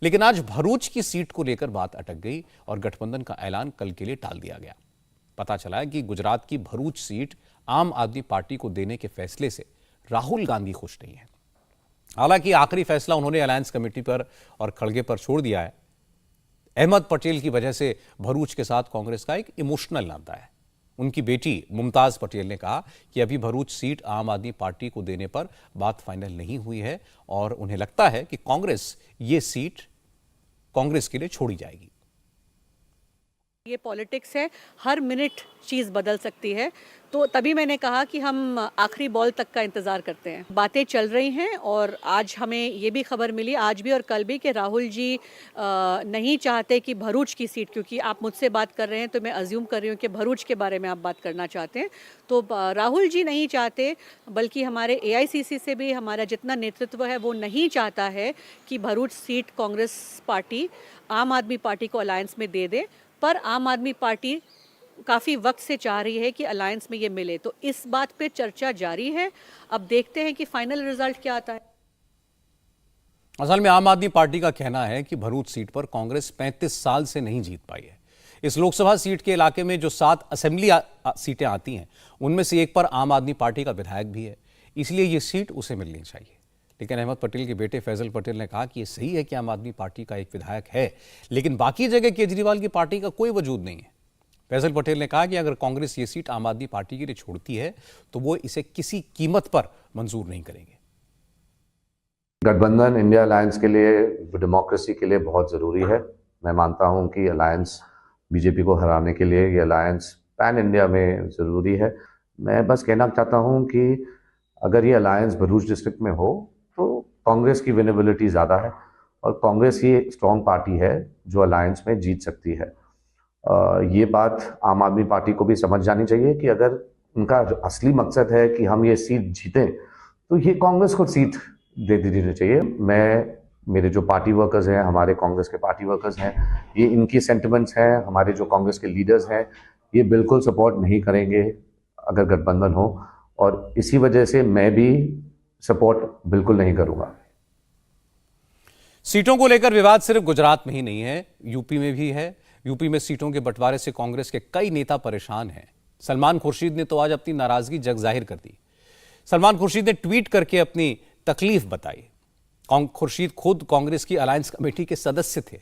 लेकिन आज भरूच की सीट को लेकर बात अटक गई और गठबंधन का ऐलान कल के लिए टाल दिया गया। पता चला है कि गुजरात की भरूच सीट आम आदमी पार्टी को देने के फैसले से राहुल गांधी खुश नहीं है। हालांकि आखिरी फैसला उन्होंने अलायंस कमेटी पर और खड़गे पर छोड़ दिया है। अहमद पटेल की वजह से भरूच के साथ कांग्रेस का एक इमोशनल नाता है। उनकी बेटी मुमताज पटेल ने कहा कि अभी भरूच सीट आम आदमी पार्टी को देने पर बात फाइनल नहीं हुई है और उन्हें लगता है कि कांग्रेस ये सीट कांग्रेस के लिए छोड़ी जाएगी। ये पॉलिटिक्स है, हर मिनट चीज़ बदल सकती है, तो तभी मैंने कहा कि हम आखिरी बॉल तक का इंतज़ार करते हैं। बातें चल रही हैं और आज हमें ये भी खबर मिली, आज भी और कल भी, कि राहुल जी नहीं चाहते कि भरूच की सीट, क्योंकि आप मुझसे बात कर रहे हैं तो मैं अज्यूम कर रही हूँ कि भरूच के बारे में आप बात करना चाहते हैं, तो राहुल जी नहीं चाहते, बल्कि हमारे AICC से भी हमारा जितना नेतृत्व है वो नहीं चाहता है कि भरूच सीट कांग्रेस पार्टी आम आदमी पार्टी को अलायंस में दे दे। पर आम आदमी पार्टी काफ़ी वक्त से चाह रही है कि अलायंस में ये मिले, तो इस बात पे चर्चा जारी है। अब देखते हैं कि फाइनल रिजल्ट क्या आता है। असल में आम आदमी पार्टी का कहना है कि भरूच सीट पर कांग्रेस 35 साल से नहीं जीत पाई है। इस लोकसभा सीट के इलाके में जो 7 असेंबली सीटें आती हैं, उनमें से एक पर आम आदमी पार्टी का विधायक भी है, इसलिए ये सीट उसे मिलनी चाहिए। लेकिन अहमद पटेल के बेटे फैजल पटेल ने कहा कि यह सही है कि आम आदमी पार्टी का एक विधायक है, लेकिन बाकी जगह केजरीवाल की पार्टी का कोई वजूद नहीं है। फैजल पटेल ने कहा कि अगर कांग्रेस ये सीट आम आदमी पार्टी के लिए छोड़ती है तो वो इसे किसी कीमत पर मंजूर नहीं करेंगे। गठबंधन इंडिया अलायंस के लिए, डेमोक्रेसी के लिए बहुत ज़रूरी है। मैं मानता हूं कि अलायंस बीजेपी को हराने के लिए ये अलायंस पैन इंडिया में ज़रूरी है। मैं बस कहना चाहता हूं कि अगर ये अलायंस भरूच डिस्ट्रिक्ट में हो तो कांग्रेस की विनेबिलिटी ज़्यादा है और कांग्रेस ही एक स्ट्रॉन्ग पार्टी है जो अलायंस में जीत सकती है। ये बात आम आदमी पार्टी को भी समझ जानी चाहिए कि अगर उनका असली मकसद है कि हम ये सीट जीतें तो ये कांग्रेस को सीट दे देनी चाहिए। मेरे जो पार्टी वर्कर्स हैं, हमारे कांग्रेस के पार्टी वर्कर्स हैं, ये इनकी सेंटिमेंट्स हैं। हमारे जो कांग्रेस के लीडर्स हैं ये बिल्कुल सपोर्ट नहीं करेंगे अगर गठबंधन हो, और इसी वजह से मैं भी सपोर्ट बिल्कुल नहीं करूंगा। सीटों को लेकर विवाद सिर्फ गुजरात में ही नहीं है, यूपी में भी है। यूपी में सीटों के बंटवारे से कांग्रेस के कई नेता परेशान हैं। सलमान खुर्शीद ने तो आज अपनी नाराजगी जग जाहिर कर दी। सलमान खुर्शीद ने ट्वीट करके अपनी तकलीफ बताई। खुर्शीद खुद कांग्रेस की अलायंस कमेटी के सदस्य थे,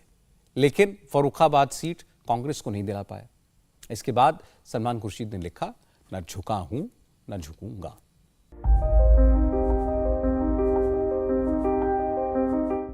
लेकिन फर्रुखाबाद सीट कांग्रेस को नहीं दिला पाया। इसके बाद सलमान खुर्शीद ने लिखा, न झुका हूं न झुकूंगा।